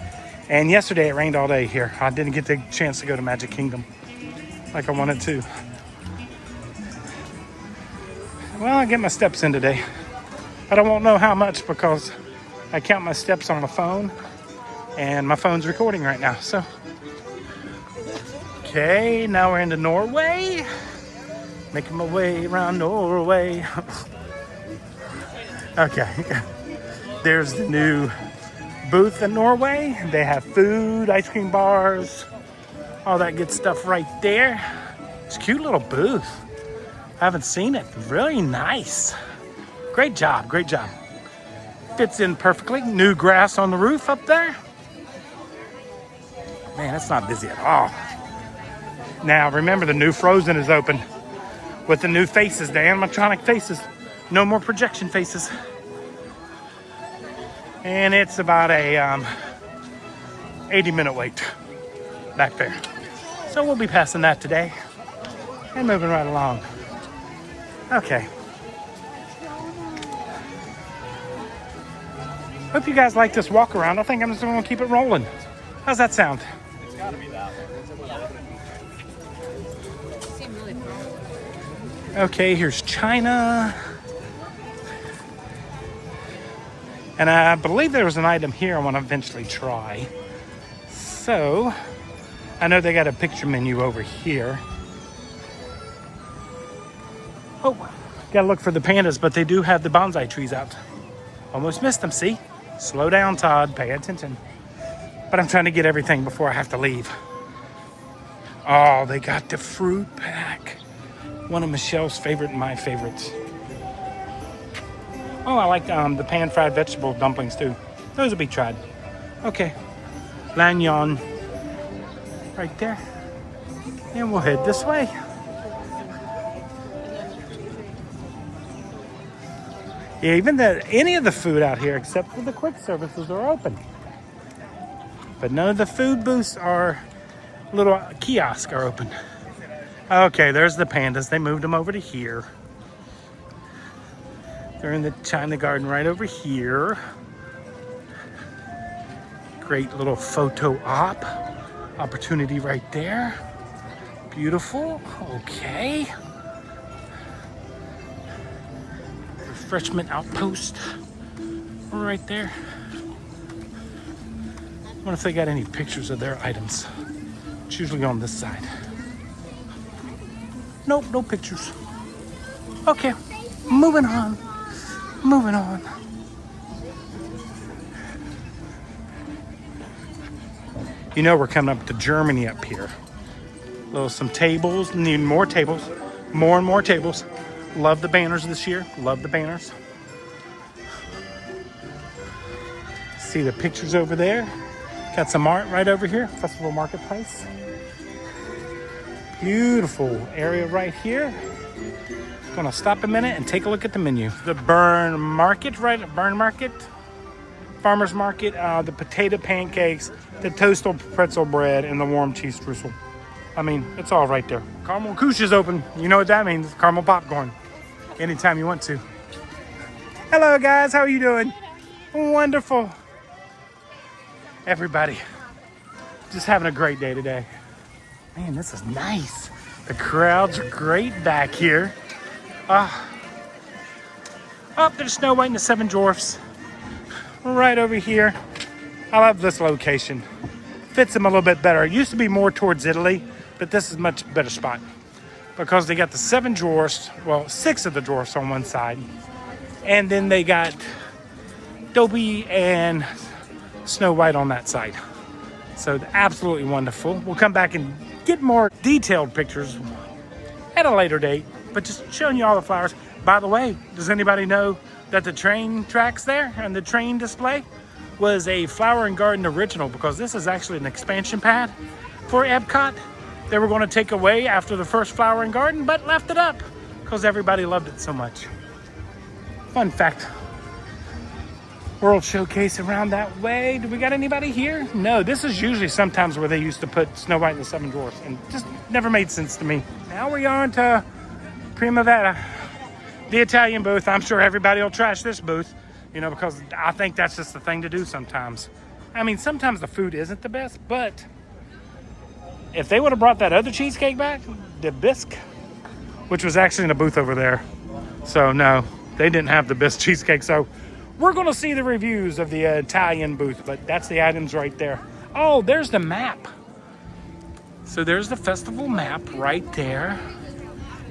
And yesterday it rained all day here. I didn't get the chance to go to Magic Kingdom like I wanted to. Well, I get my steps in today. But I won't know how much because I count my steps on my phone and my phone's recording right now. So, okay, now we're into Norway. Making my way around Norway. Okay, there's the new booth in Norway. They have food, ice cream bars, all that good stuff right there. It's a cute little booth. I haven't seen it. Really nice. Great job, great job. Fits in perfectly. New grass on the roof up there. Man, it's not busy at all. Now, remember the new Frozen is open with the new faces, the animatronic faces. No more projection faces. And it's about a 80-minute wait back there. So we'll be passing that today and moving right along. Okay. Hope you guys like this walk around. I think I'm just gonna keep it rolling. How's that sound? It's gotta be that one. Okay, here's China. And I believe there was an item here I want to eventually try. So, I know they got a picture menu over here. Oh, gotta look for the pandas, but they do have the bonsai trees out. Almost missed them, see? Slow down, Todd, pay attention. But I'm trying to get everything before I have to leave. Oh, they got the fruit pack. One of Michelle's favorite and my favorites. Oh, I like the pan-fried vegetable dumplings too. Those will be tried. Okay, Lanyon right there. And we'll head this way. Yeah, even any of the food out here except for the quick services are open. But none of the food booths or little kiosks are open. Okay, there's the pandas. They moved them over to here. They're in the China garden right over here. Great little photo opportunity right there. Beautiful. Okay. Refreshment outpost right there. I wonder if they got any pictures of their items. It's usually on this side. Nope, no pictures. Okay, moving on. Moving on. You know we're coming up to Germany up here. Some tables, need more tables. More and more tables. Love the banners this year. Love the banners. See the pictures over there. Got some art right over here. Festival Marketplace. Beautiful area right here. Gonna stop a minute and take a look at the menu. The Bern Market, right? Bern Market, Farmer's Market, the potato pancakes, the toasted pretzel bread, and the warm cheese streusel. I mean, it's all right there. Caramel Couche is open. You know what that means? Caramel popcorn. Anytime you want to. Hello guys, how are you doing? Wonderful. Everybody, just having a great day today. Man, this is nice. The crowds are great back here. Oh, there's Snow White and the Seven Dwarfs. Right over here. I love this location. Fits them a little bit better. It used to be more towards Italy, but this is a much better spot. Because they got the Seven Dwarfs, well, 6 of the dwarfs on one side. And then they got Dobby and Snow White on that side. So absolutely wonderful. We'll come back and get more detailed pictures at a later date. But just showing you all the flowers. By the way, does anybody know that the train tracks there and the train display was a Flower and Garden original? Because this is actually an expansion pad for EPCOT. They were going to take away after the first Flower and Garden, but left it up because everybody loved it so much. Fun fact. World Showcase around that way. Do we got anybody here? No, this is usually sometimes where they used to put Snow White and the Seven Dwarfs, and just never made sense to me. Now we're on to Primavera, the Italian booth. I'm sure everybody will trash this booth, you know, because I think that's just the thing to do sometimes. I mean, sometimes the food isn't the best, but if they would have brought that other cheesecake back, the bisque, which was actually in a booth over there. So no, they didn't have the bisque cheesecake. So we're going to see the reviews of the Italian booth, but that's the items right there. Oh, there's the map. So there's the festival map right there.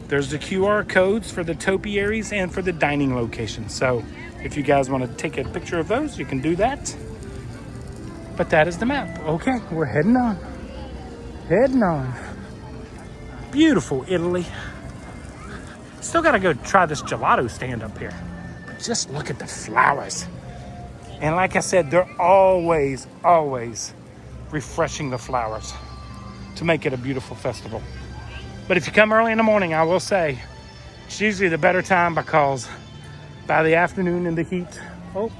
There's the QR codes for the topiaries and for the dining locations. So if you guys want to take a picture of those, you can do that. But that is the map. Okay, we're heading on. Heading on. Beautiful Italy. Still got to go try this gelato stand up here. But just look at the flowers. And like I said, they're always, always refreshing the flowers to make it a beautiful festival. But if you come early in the morning, I will say, it's usually the better time because by the afternoon in the heat, oh,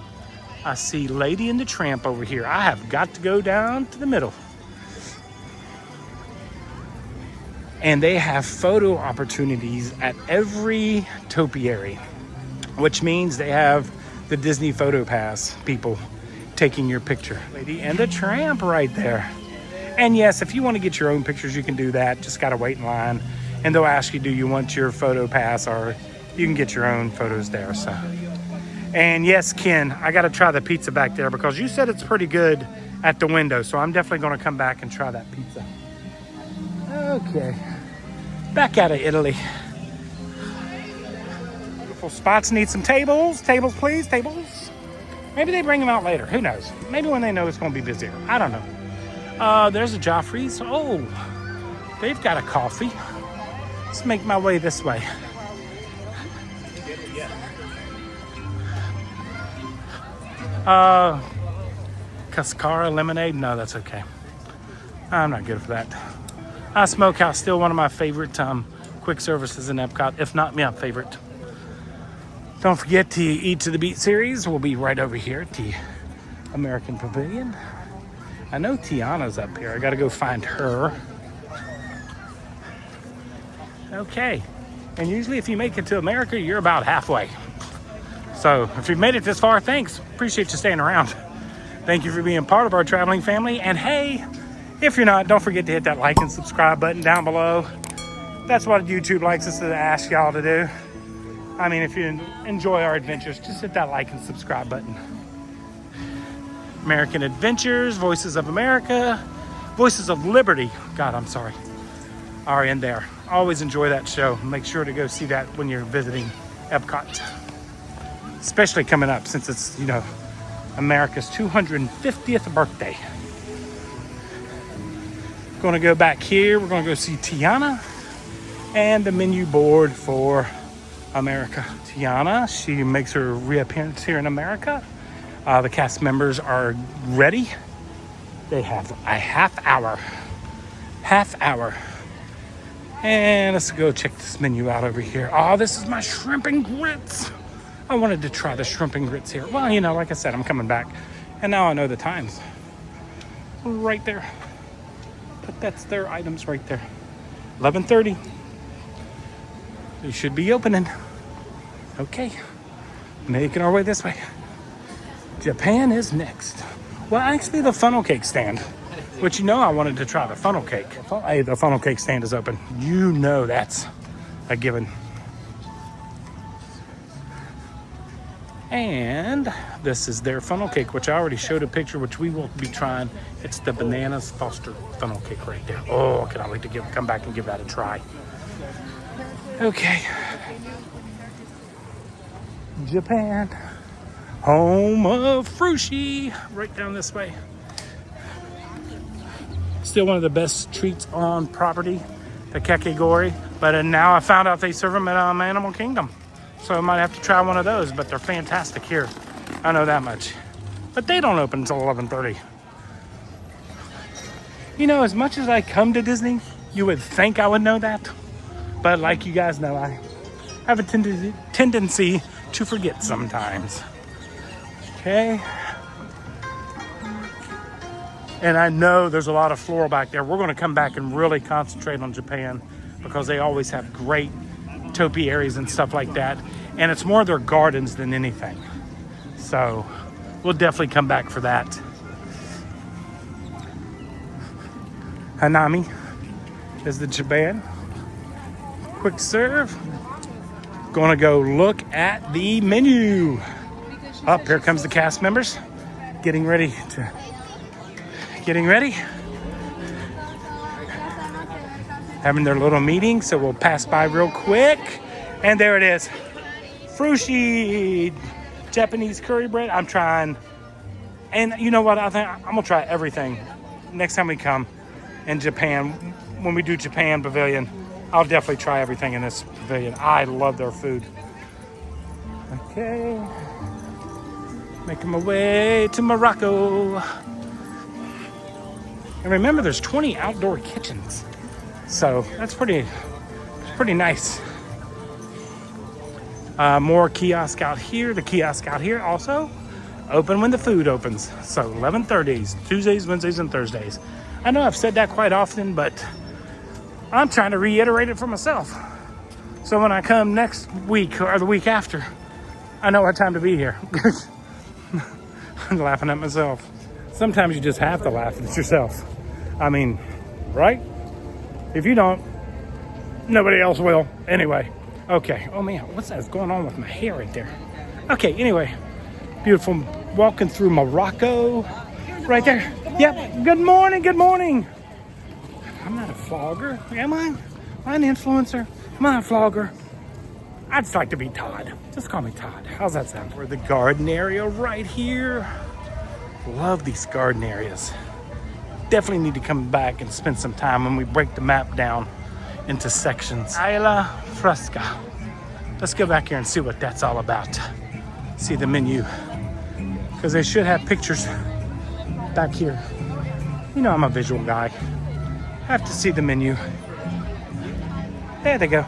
I see Lady and the Tramp over here. I have got to go down to the middle. And they have photo opportunities at every topiary, which means they have the Disney Photo Pass people taking your picture. Lady and the Tramp right there. And yes, if you want to get your own pictures, you can do that. Just got to wait in line. And they'll ask you, do you want your photo pass, or you can get your own photos there. So, and yes, Ken, I got to try the pizza back there because you said it's pretty good at the window. So I'm definitely going to come back and try that pizza. Okay. Back out of Italy. Beautiful spots. Need some tables. Tables, please. Tables. Maybe they bring them out later. Who knows? Maybe when they know it's going to be busier. I don't know. There's a Joffrey's. Oh, they've got a coffee. Let's make my way this way. Cascara lemonade. No, that's okay. I'm not good for that. Smokehouse, still one of my favorite quick services in Epcot, if not my favorite. Don't forget to Eat to the Beat series. We'll be right over here at the American Pavilion. I know Tiana's up here. I got to go find her. Okay. And usually if you make it to America, you're about halfway. So if you've made it this far, thanks. Appreciate you staying around. Thank you for being part of our traveling family. And hey, if you're not, don't forget to hit that like and subscribe button down below. That's what YouTube likes us to ask y'all to do. I mean, if you enjoy our adventures, just hit that like and subscribe button. American Adventures, Voices of America, Voices of Liberty, God, I'm sorry, are in there. Always enjoy that show. Make sure to go see that when you're visiting Epcot. Especially coming up since it's, you know, America's 250th birthday. Going to go back here. We're going to go see Tiana and the menu board for America. Tiana, she makes her reappearance here in America. The cast members are ready. They have a half hour. And let's go check this menu out over here. Oh, this is my shrimp and grits. I wanted to try the shrimp and grits here. Well, you know, like I said, I'm coming back. And now I know the times. Right there. But that's their items right there. 11:30. They should be opening. Okay. Making our way this way. Japan is next. Well, actually the funnel cake stand. Which, you know, I wanted to try the funnel cake. Hey, the funnel cake stand is open. You know that's a given. And this is their funnel cake, which I already showed a picture, which we will be trying. It's the Bananas Foster funnel cake right there. Oh, I cannot wait to come back and give that a try. Okay. Japan. Home of Frushi. Right down this way. Still one of the best treats on property, the kakegori. But now I found out they serve them at Animal Kingdom. So I might have to try one of those, but they're fantastic here. I know that much. But they don't open until 11:30. You know, as much as I come to Disney, you would think I would know that. But like you guys know, I have a tendency to forget sometimes. Okay. And I know there's a lot of floral back there. We're going to come back and really concentrate on Japan because they always have great topiaries and stuff like that. And it's more their gardens than anything. So we'll definitely come back for that. Hanami is the Japan. Quick serve. Gonna go look at the menu. Up here comes the cast members. Getting ready. Having their little meeting, so we'll pass by real quick. And there it is. Frushi Japanese curry bread. I'm trying. And you know what? I think I'm gonna try everything next time we come in Japan. When we do Japan Pavilion, I'll definitely try everything in this pavilion. I love their food. Okay. Making my way to Morocco. And remember, there's 20 outdoor kitchens. So that's pretty nice. More kiosk out here. The kiosk out here also open when the food opens. So 11:30s, Tuesdays, Wednesdays, and Thursdays. I know I've said that quite often, but I'm trying to reiterate it for myself. So when I come next week or the week after, I know what time to be here. I'm laughing at myself. Sometimes you just have to laugh at yourself. I mean, right? If you don't, nobody else will. Anyway, okay. Oh man, what's that going on with my hair right there? Okay, anyway, beautiful walking through Morocco right there. Yep, good morning, good morning. I'm not a vlogger, am I? Am I an influencer? Am I a vlogger? I'd just like to be Todd. Just call me Todd. How's that sound? We're the garden area right here. Love these garden areas. Definitely need to come back and spend some time when we break the map down into sections. Isla Fresca. Let's go back here and see what that's all about. See the menu. Because they should have pictures back here. You know I'm a visual guy. I have to see the menu. There they go.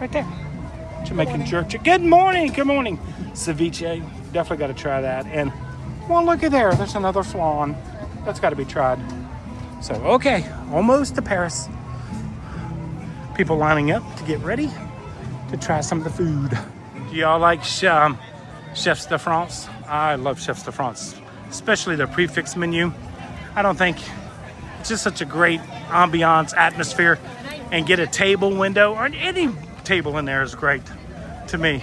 Right there. Jamaican jerk. Good morning, good morning. Ceviche. Definitely got to try that. And well, look at there. There's another flan. That's got to be tried. So, okay. Almost to Paris. People lining up to get ready to try some of the food. Do y'all like Chefs de France? I love Chefs de France. Especially the prefix menu. I don't think it's just such a great ambiance, atmosphere. And get a table window. Or any table in there is great to me.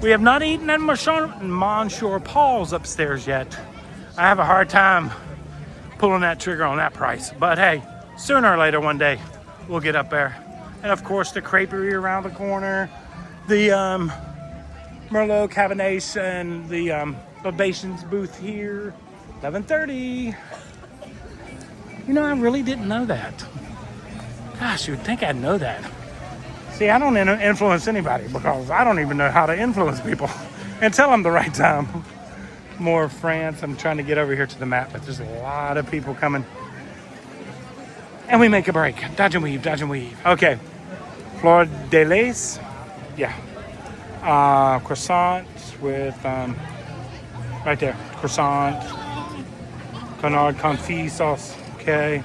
We have not eaten at Monsieur Paul's upstairs yet. I have a hard time pulling that trigger on that price. But hey, sooner or later one day, we'll get up there. And of course, the creperie around the corner, the Merlot Cabination, the libations booth here, 11:30. You know, I really didn't know that. Gosh, you would think I'd know that. See, I don't influence anybody because I don't even know how to influence people and tell them the right time. More France. I'm trying to get over here to the map, but there's a lot of people coming. And we make a break. Dodge and weave, dodge and weave. Okay. Fleur de Lis. Yeah. Croissant with, right there. Croissant. Canard confit sauce. Okay.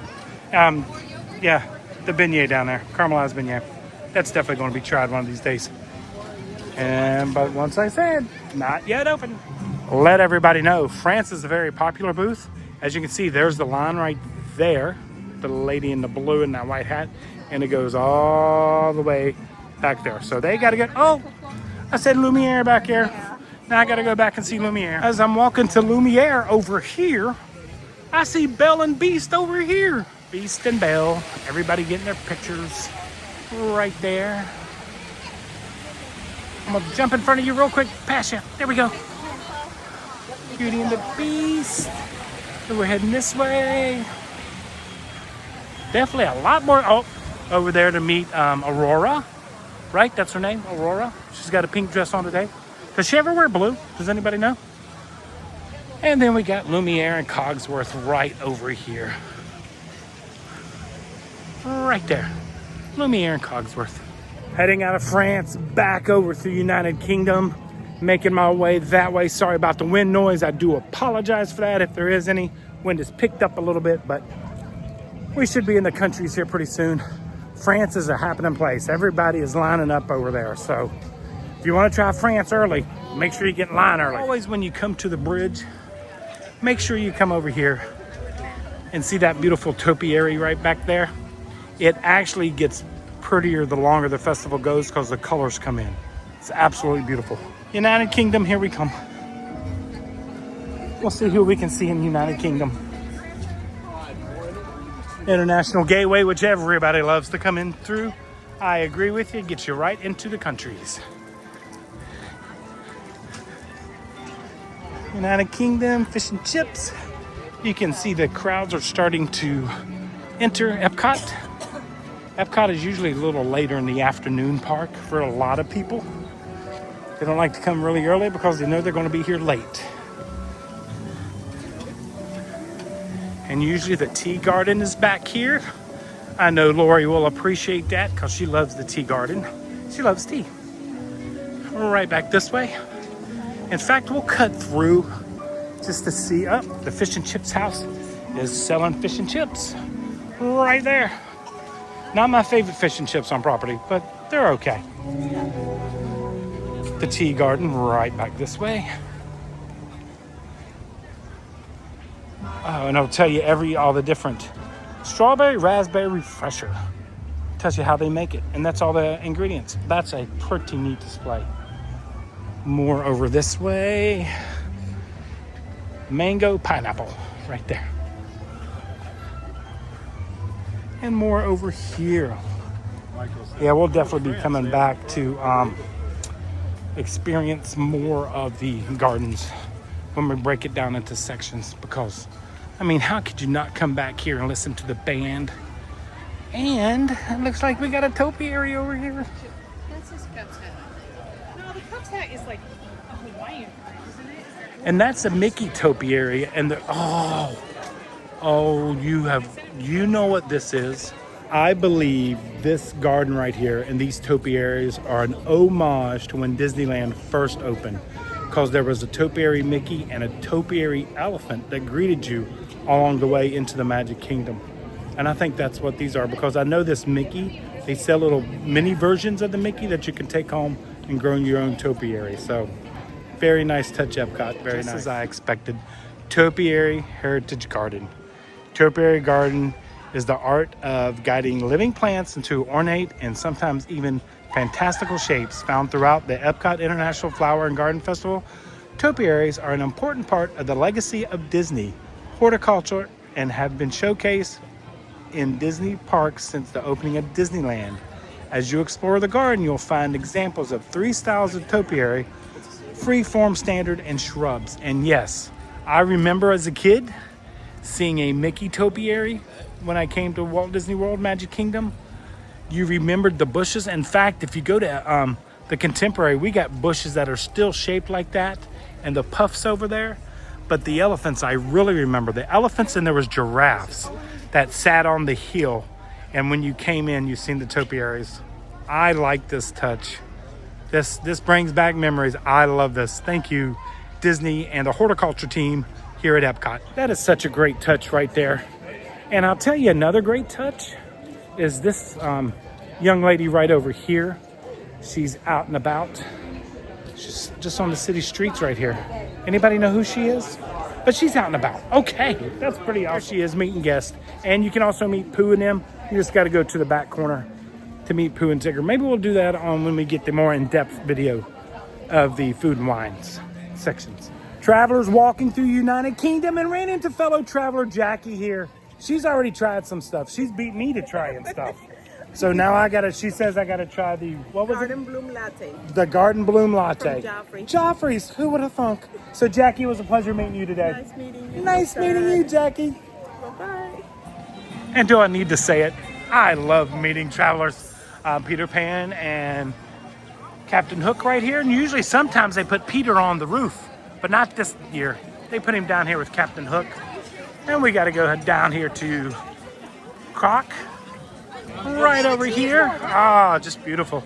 Yeah. The beignet down there. Caramelized beignet. That's definitely going to be tried one of these days. But once I said, not yet open. Let everybody know, France is a very popular booth. As you can see, there's the line right there. The lady in the blue and that white hat. And it goes all the way back there. So they got to get, oh, I said Lumiere back here. Now I got to go back and see Lumiere. As I'm walking to Lumiere over here, I see Belle and Beast over here. Beast and Belle, everybody getting their pictures. Right there. I'm gonna jump in front of you real quick, pass you. There we go. Beauty and the Beast. So we're heading this way. Definitely a lot more. Oh, over there to meet Aurora. Right? That's her name, Aurora. She's got a pink dress on today. Does she ever wear blue? Does anybody know? And then we got Lumiere and Cogsworth right over here. Right there. Lumiere and Cogsworth. Heading out of France, back over to the United Kingdom. making my way that way. Sorry about the wind noise. I do apologize for that if there is any. Wind is picked up a little bit, but we should be in the countries here pretty soon. France is a happening place. Everybody is lining up over there. So if you want to try France early, make sure you get in line early. Always when you come to the bridge, make sure you come over here and see that beautiful topiary right back there. It actually gets prettier the longer the festival goes because the colors come in. It's absolutely beautiful. United Kingdom, here we come. We'll see who we can see in United Kingdom. International gateway, which everybody loves to come in through. I agree with you, gets you right into the countries. United Kingdom, fish and chips. You can see the crowds are starting to enter EPCOT. EPCOT is usually a little later in the afternoon park for a lot of people. They don't like to come really early because they know they're going to be here late. And usually the tea garden is back here. I know Lori will appreciate that because she loves the tea garden. She loves tea. We're right back this way. In fact, we'll cut through just to see. Oh, the fish and chips house is selling fish and chips right there. Not my favorite fish and chips on property, but they're okay. The tea garden right back this way. Oh, and I'll tell you all the different strawberry raspberry refresher. Tells you how they make it, and that's all the ingredients. That's a pretty neat display. More over this way. Mango pineapple right there. And more over here. Yeah, we'll definitely be coming back to experience more of the gardens when we break it down into sections, because I mean, how could you not come back here and listen to the band? And it looks like we got a topiary over here. That's his Cubs hat, I think. No, the Cubs hat is like a Hawaiian print, isn't it? And that's a Mickey topiary. And you know what this is? I believe this garden right here and these topiaries are an homage to when Disneyland first opened, because there was a topiary Mickey and a topiary elephant that greeted you along the way into the Magic Kingdom. And I think that's what these are, because I know this Mickey, they sell little mini versions of the Mickey that you can take home and grow your own topiary. So very nice touch, Epcot. Very nice. As I expected. Topiary Heritage Garden. Topiary Garden is the art of guiding living plants into ornate and sometimes even fantastical shapes found throughout the Epcot International Flower and Garden Festival. Topiaries are an important part of the legacy of Disney horticulture and have been showcased in Disney parks since the opening of Disneyland. As you explore the garden, you'll find examples of 3 styles of topiary: free-form, standard, and shrubs. And yes, I remember as a kid seeing a Mickey topiary when I came to Walt Disney World Magic Kingdom. You remembered the bushes. In fact, if you go to the Contemporary, we got bushes that are still shaped like that, and the puffs over there. But the elephants, I really remember the elephants, and there was giraffes that sat on the hill. And when you came in, you seen the topiaries. I like this touch. This brings back memories. I love this. Thank you, Disney and the horticulture team here at Epcot. That is such a great touch right there. And I'll tell you another great touch is this young lady right over here. She's out and about. She's just on the city streets right here. Anybody know who she is? But she's out and about. Okay, that's pretty awesome. There she is, meeting guests. And you can also meet Pooh and them. You just got to go to the back corner to meet Pooh and Tigger. Maybe we'll do that on when we get the more in-depth video of the food and wines sections. Travelers walking through United Kingdom and ran into fellow traveler Jackie here. She's already tried some stuff. She's beat me to trying stuff. So now she says I gotta try the, what was Garden Bloom Latte. The Garden Bloom Latte. From Joffrey. Joffrey's, who would have thunk? So Jackie, it was a pleasure meeting you today. Nice meeting you. Nice meeting you, Jackie. Bye-bye. And do I need to say it? I love meeting travelers. Peter Pan and Captain Hook right here. And usually sometimes they put Peter on the roof, but not this year. They put him down here with Captain Hook. And we got to go down here to Croc. Right over here. Ah, just beautiful.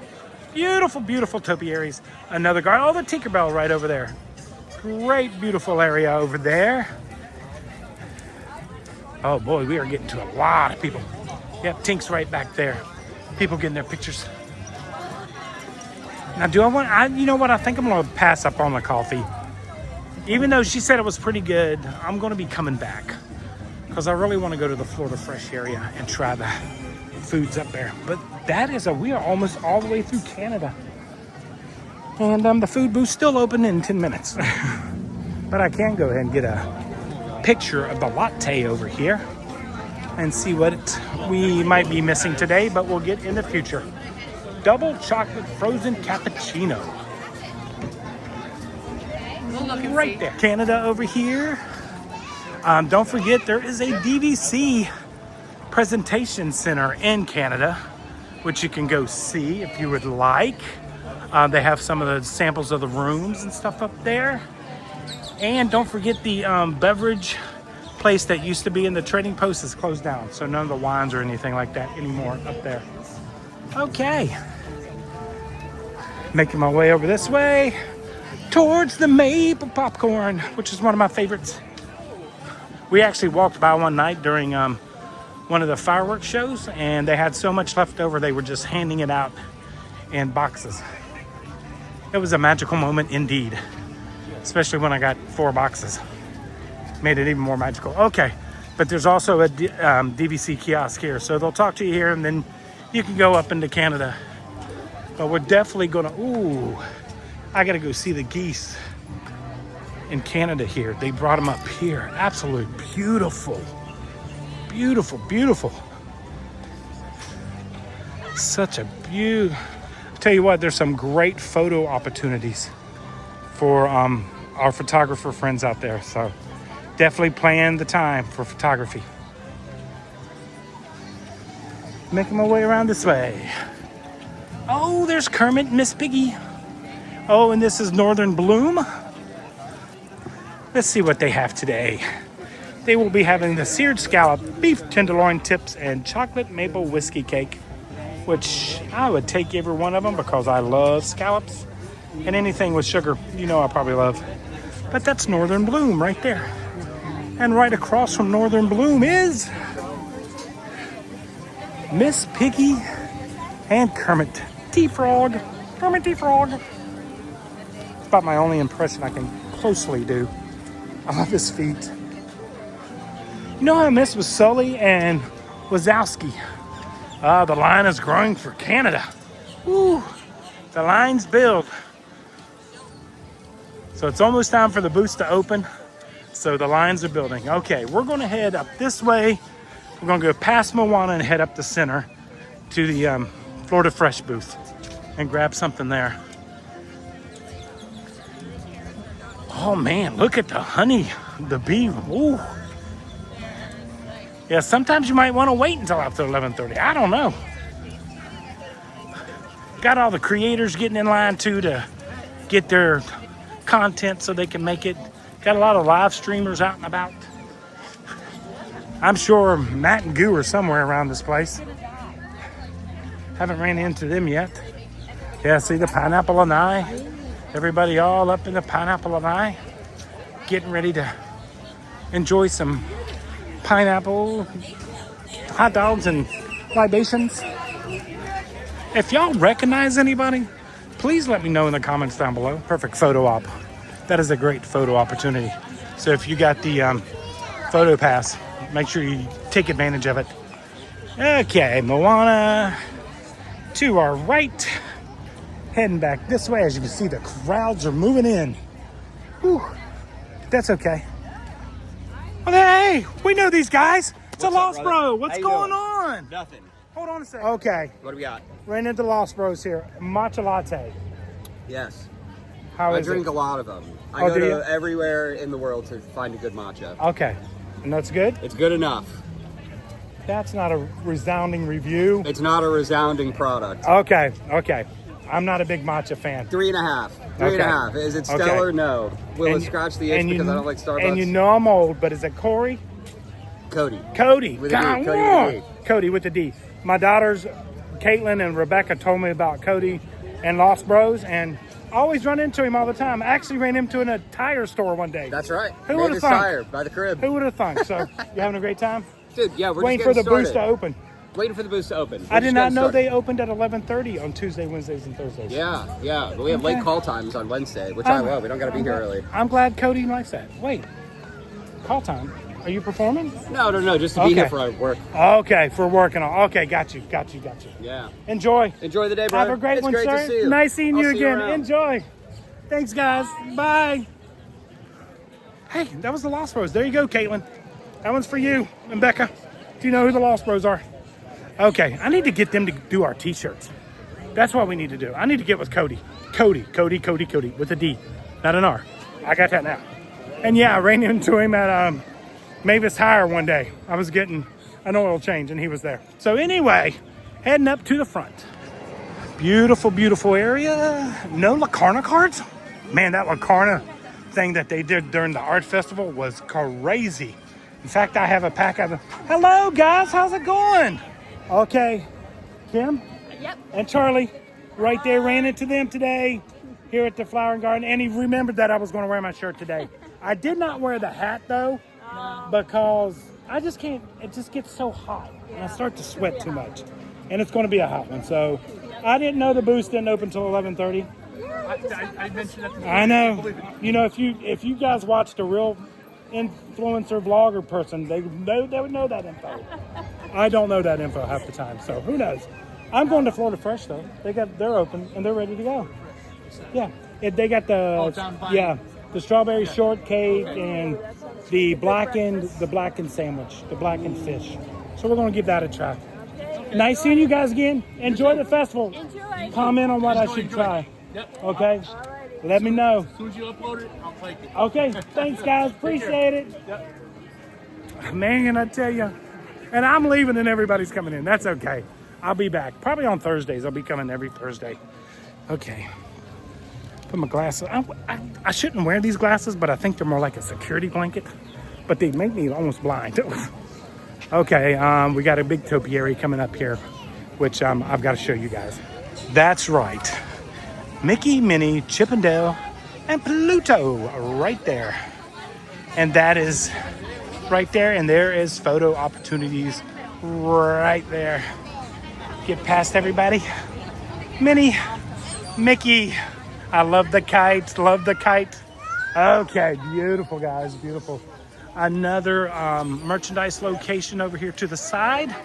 Beautiful, beautiful topiaries. Another garden. Oh, the Tinkerbell right over there. Great, beautiful area over there. Oh boy, we are getting to a lot of people. Yep, Tink's right back there. People getting their pictures. Now, you know what? I think I'm gonna pass up on the coffee. Even though she said it was pretty good, I'm gonna be coming back because I really want to go to the Florida Fresh area and try the foods up there. But we are almost all the way through Canada. And the food booth's still open in 10 minutes. But I can go ahead and get a picture of the latte over here and see what we might be missing today, but we'll get in the future. Double chocolate frozen cappuccino. We'll look and Right see. there. Canada over here. Don't forget, there is a DVC presentation center in Canada, which you can go see if you would like. They have some of the samples of the rooms and stuff up there. And don't forget the beverage place that used to be in the trading post is closed down. So none of the wines or anything like that anymore up there. Okay. Making my way over this way towards the maple popcorn, which is one of my favorites. We actually walked by one night during one of the fireworks shows, and they had so much left over, they were just handing it out in boxes. It was a magical moment indeed, especially when I got 4 boxes. Made it even more magical. Okay, but there's also a DVC kiosk here, so they'll talk to you here, and then you can go up into Canada. But we're definitely gonna, I gotta go see the geese in Canada here. They brought them up here. Absolutely beautiful. Beautiful, beautiful. Such a beauty. Tell you what, there's some great photo opportunities for our photographer friends out there. So definitely plan the time for photography. Making my way around this way. Oh, there's Kermit and Miss Piggy. Oh, and this is Northern Bloom. Let's see what they have today. They will be having the seared scallop, beef tenderloin tips, and chocolate maple whiskey cake, which I would take every one of them because I love scallops and anything with sugar, I probably love. But that's Northern Bloom right there. And right across from Northern Bloom is Miss Piggy and Kermit T-Frog. Kermit T-Frog. It's about my only impression I can closely do. I love his feet. You know how I miss with Sully and Wazowski? The line is growing for Canada. Woo, the line's built. So it's almost time for the booths to open. So the lines are building. Okay, we're gonna head up this way. We're gonna go past Moana and head up the center to the Florida Fresh booth and grab something there. Oh man, look at the honey, the bee. Ooh. Yeah, sometimes you might want to wait until after 11:30. I don't know. Got all the creators getting in line too to get their content so they can make it. Got a lot of live streamers out and about. I'm sure Matt and Goo are somewhere around this place. Haven't ran into them yet. Yeah, see the pineapple lanai. Everybody all up in the pineapple lanai, getting ready to enjoy some pineapple, hot dogs, and libations. If y'all recognize anybody, please let me know in the comments down below. Perfect photo op. That is a great photo opportunity. So if you got the photo pass, make sure you take advantage of it. Okay, Moana to our right. Heading back this way. As you can see, the crowds are moving in. Whew, that's okay. Well, hey, we know these guys. It's a Lost Bro. What's going on? Nothing. Hold on a second. Okay, What do we got? ran into Lost Bros here. Matcha latte. Yes. How I is drink it? a lot of them. I Oh, go do you? to everywhere in the world to find a good matcha. Okay, and that's good? It's good enough. That's not a resounding review. It's not a resounding product. Okay. I'm not a big matcha fan. 3.5. 3.5. Is it Okay. stellar? No. Will And it scratch the itch because I don't like Starbucks? And you know I'm old, but is it Corey? Cody. Cody. With a D. God, Cody with a D. Cody with the D. My daughters, Caitlin and Rebecca, told me about Cody, and Lost Bros, and I always run into him all the time. I actually ran into him in a tire store one day. That's right. Who would have Mavis thunk? Tire by the crib. Who would have thunk? So, you having a great time? Dude, yeah, we're Waiting just for the getting booth to open. Waiting for the booth to open. I did not know they opened at 11:30 on Tuesday, Wednesdays, and Thursdays. Yeah, but we have late call times on Wednesday, which I love. We don't got to be here early. I'm glad Cody likes that. Wait, call time. Are you performing? No, just to be here for our work. Okay, for working on. Okay, got you. Yeah. Enjoy. Enjoy the day, brother. Have a great one, great sir. To see you. Nice seeing you I'll see again. around. Enjoy. Thanks, guys. Bye. Hey, that was the Lost Bros. There you go, Caitlin. That one's for you. And Becca, do you know who the Lost Bros are? Okay, I need to get them to do our t-shirts. That's what we need to do. I need to get with Cody. Cody, with a D, not an R. I got that now. And yeah, I ran into him at Mavis Tire one day. I was getting an oil change and he was there. So anyway, heading up to the front. Beautiful, beautiful area. No Lacarna cards? Man, that Lacarna thing that they did during the art festival was crazy. In fact, I have a pack of them. Hello, guys. How's it going? Okay. Kim? Yep. And Charlie, right there, ran into them today here at the Flower and Garden. And he remembered that I was going to wear my shirt today. I did not wear the hat, though, because I just can't. It just gets so hot. And I start to sweat too much. And it's going to be a hot one. So I didn't know the booth didn't open until 11:30. I mentioned that. I know. You know, if you guys watched a real influencer vlogger person, they would know that info. I don't know that info half the time, so who knows? I'm going to Florida Fresh though. They're open and they're ready to go. Yeah, they got the strawberry shortcake and the blackened sandwich, the blackened fish. So we're going to give that a try. Nice seeing you guys again. Enjoy the festival. Comment on what I should try. Okay. Let me know. As soon as you upload it, I'll take it. Okay, thanks guys, appreciate it. Man, I tell you, and I'm leaving and everybody's coming in. That's okay. I'll be back. Probably on Thursdays. I'll be coming every Thursday. Okay. Put my glasses. I shouldn't wear these glasses, but I think they're more like a security blanket. But they make me almost blind. Okay, we got a big topiary coming up here, which I've got to show you guys. That's right. Mickey, Minnie, Chip and Dale, and Pluto right there. And that is right there. And there is photo opportunities right there. Get past everybody. Minnie, Mickey. I love the kites. Love the kite. Okay, beautiful, guys. Beautiful. Another merchandise location over here to the side.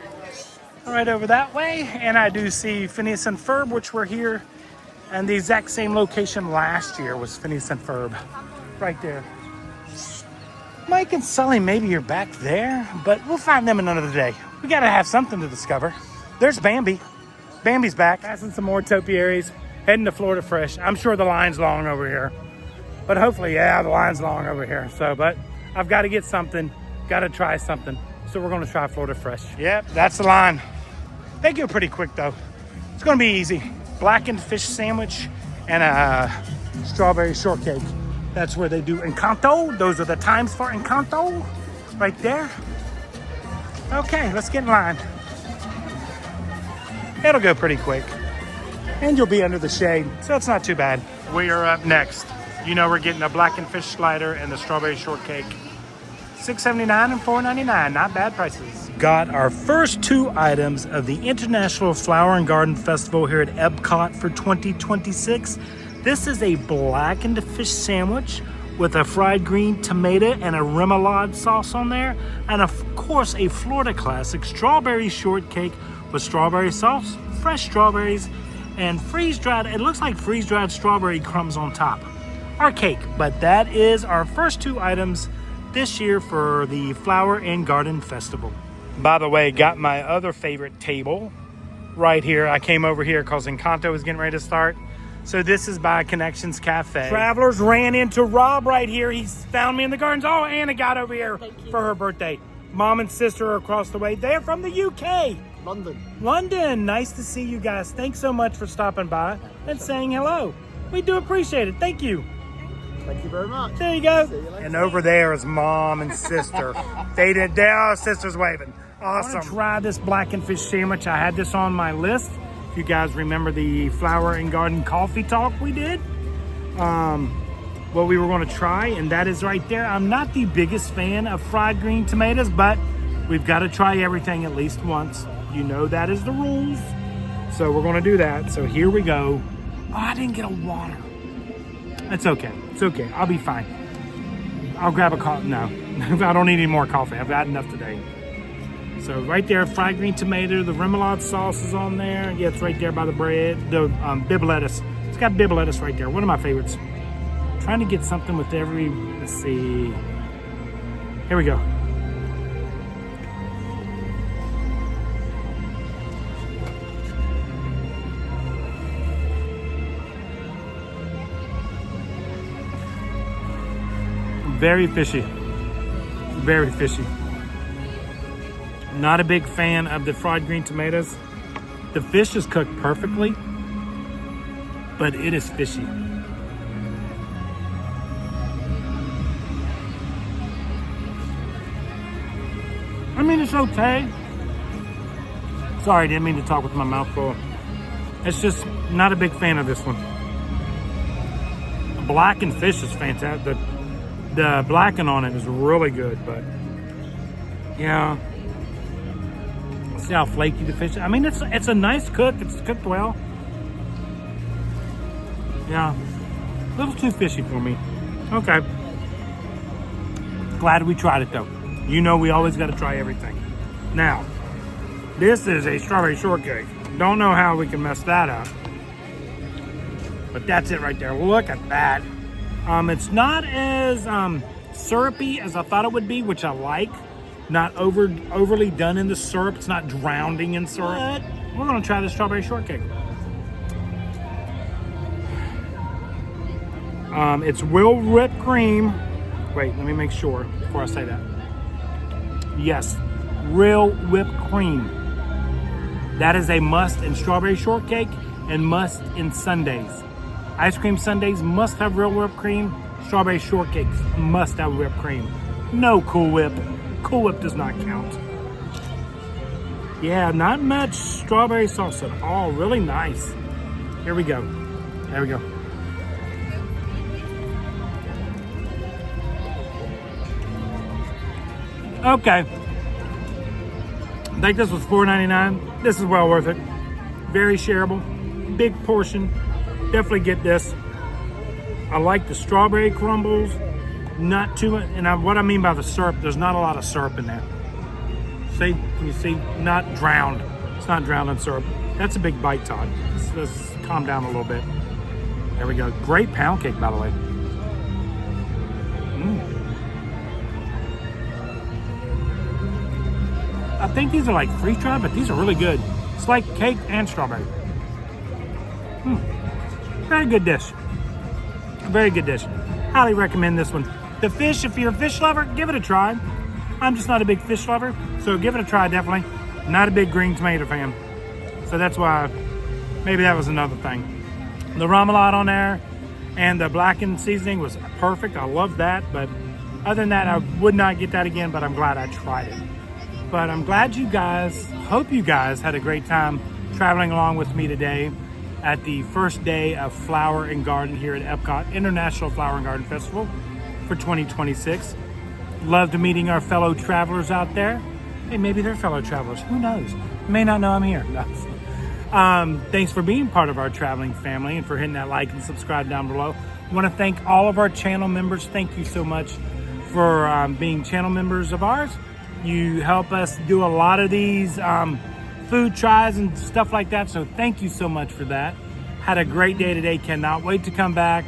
Right over that way. And I do see Phineas and Ferb, which were here. And the exact same location last year was Phineas and Ferb. Right there. Mike and Sully, maybe you're back there, but we'll find them another day. We gotta have something to discover. There's Bambi. Bambi's back. Passing some more topiaries. Heading to Florida Fresh. I'm sure the line's long over here. But hopefully, yeah, the line's long over here. So, but I've got to get something. Got to try something. So we're going to try Florida Fresh. Yep, that's the line. They go pretty quick, though. It's going to be easy. Blackened fish sandwich and a strawberry shortcake. That's where they do Encanto. Those are the times for Encanto. Right there. Okay, let's get in line. It'll go pretty quick. And you'll be under the shade, so it's not too bad. We are up next. You know we're getting a blackened fish slider and the strawberry shortcake. $6.79 and $4.99, not bad prices. Got our first two items of the International Flower and Garden Festival here at EPCOT for 2026. This is a blackened fish sandwich with a fried green tomato and a remoulade sauce on there. And of course, a Florida classic strawberry shortcake with strawberry sauce, fresh strawberries, and freeze-dried, it looks like freeze-dried strawberry crumbs on top. Our cake, but that is our first two items this year for the Flower and Garden Festival. By the way, got my other favorite table right here. I came over here because Encanto is getting ready to start. So this is by Connections Cafe. Travelers ran into Rob right here. He's found me in the gardens. Oh, Anna got over here for her birthday. Mom and sister are across the way. They're from the UK. London. Nice to see you guys. Thanks so much for stopping by and saying hello. We do appreciate it. Thank you. Thank you very much. There you go. And over there is Mom and sister. They are sisters waving. Awesome. I want to try this blackened fish sandwich. I had this on my list. If you guys remember the flower and garden coffee talk we did, what we were going to try, and that is right there. I'm not the biggest fan of fried green tomatoes, but we've got to try everything at least once. You know that is the rules. So we're going to do that. So here we go. Oh, I didn't get a water. It's okay. It's okay. I'll be fine. I'll grab a coffee. No, I don't need any more coffee. I've got enough today. So right there, fried green tomato. The remoulade sauce is on there. Yeah, it's right there by the bread. The bib lettuce. It's got bib lettuce right there. One of my favorites. Trying to get something with every, let's see. Here we go. Very fishy. Very fishy. Not a big fan of the fried green tomatoes. The fish is cooked perfectly, but it is fishy. I mean, it's okay. Sorry, didn't mean to talk with my mouth full. It's just not a big fan of this one. The blackened fish is fantastic. The blackened on it is really good, but yeah. See how flaky the fish is? I mean, it's a nice cook. It's cooked well. Yeah, a little too fishy for me. Okay. Glad we tried it though. You know we always got to try everything. Now, this is a strawberry shortcake. Don't know how we can mess that up. But that's it right there. Look at that. It's not as syrupy as I thought it would be, which I like. Not overly done in the syrup. It's not drowning in syrup. But we're going to try the strawberry shortcake. It's real whipped cream. Wait, let me make sure before I say that. Yes, real whipped cream. That is a must in strawberry shortcake and must in sundaes. Ice cream sundaes must have real whipped cream. Strawberry shortcakes must have whipped cream. No Cool Whip. Cool Whip does not count. Yeah, not much strawberry sauce at all. Really nice. Here we go. There we go. Okay. I think this was $4.99. This is well worth it. Very shareable. Big portion. Definitely get this. I like the strawberry crumbles. Not too much. And what I mean by the syrup, there's not a lot of syrup in there. See? Can you see? Not drowned. It's not drowned in syrup. That's a big bite, Todd. Let's calm down a little bit. There we go. Great pound cake, by the way. I think these are like freeze-dried, but these are really good. It's like cake and strawberry. Very good dish. Very good dish. Highly recommend this one. The fish, if you're a fish lover, give it a try. I'm just not a big fish lover, so give it a try, definitely. Not a big green tomato fan. So that's why, maybe that was another thing. The remoulade on there and the blackened seasoning was perfect. I love that, but other than that, I would not get that again, but I'm glad I tried it. But I'm glad you guys, hope you guys had a great time traveling along with me today at the first day of Flower and Garden here at EPCOT, International Flower and Garden Festival for 2026. Loved meeting our fellow travelers out there. Hey, maybe they're fellow travelers, who knows? You may not know I'm here. No. Thanks for being part of our traveling family and for hitting that like and subscribe down below. I want to thank all of our channel members. Thank you so much for being channel members of ours. You help us do a lot of these food tries and stuff like that. So thank you so much for that. Had a great day today. Cannot wait to come back.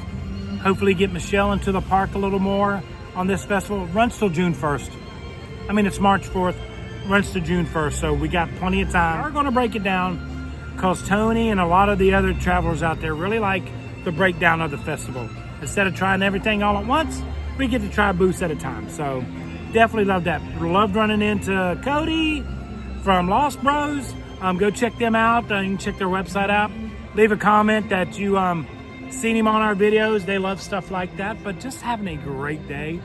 Hopefully get Michelle into the park a little more on this festival. It runs till June 1st. I mean, it's March 4th. Runs to June 1st. So we got plenty of time. We're going to break it down because Tony and a lot of the other travelers out there really like the breakdown of the festival. Instead of trying everything all at once, we get to try booths at a time. So definitely love that. Loved running into Cody from Lost Bros. Go check them out. You can check their website out. Leave a comment that you seen him on our videos. They love stuff like that. But just having a great day.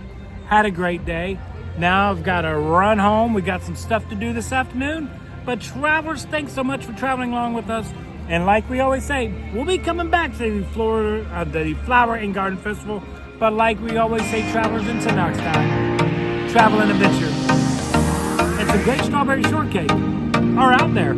Had a great day. Now I've got to run home. We got some stuff to do this afternoon. But travelers, thanks so much for traveling along with us. And like we always say, we'll be coming back to the Flower and Garden Festival. But like we always say, travelers, until next time, travel and adventure. And some great strawberry shortcake are out there.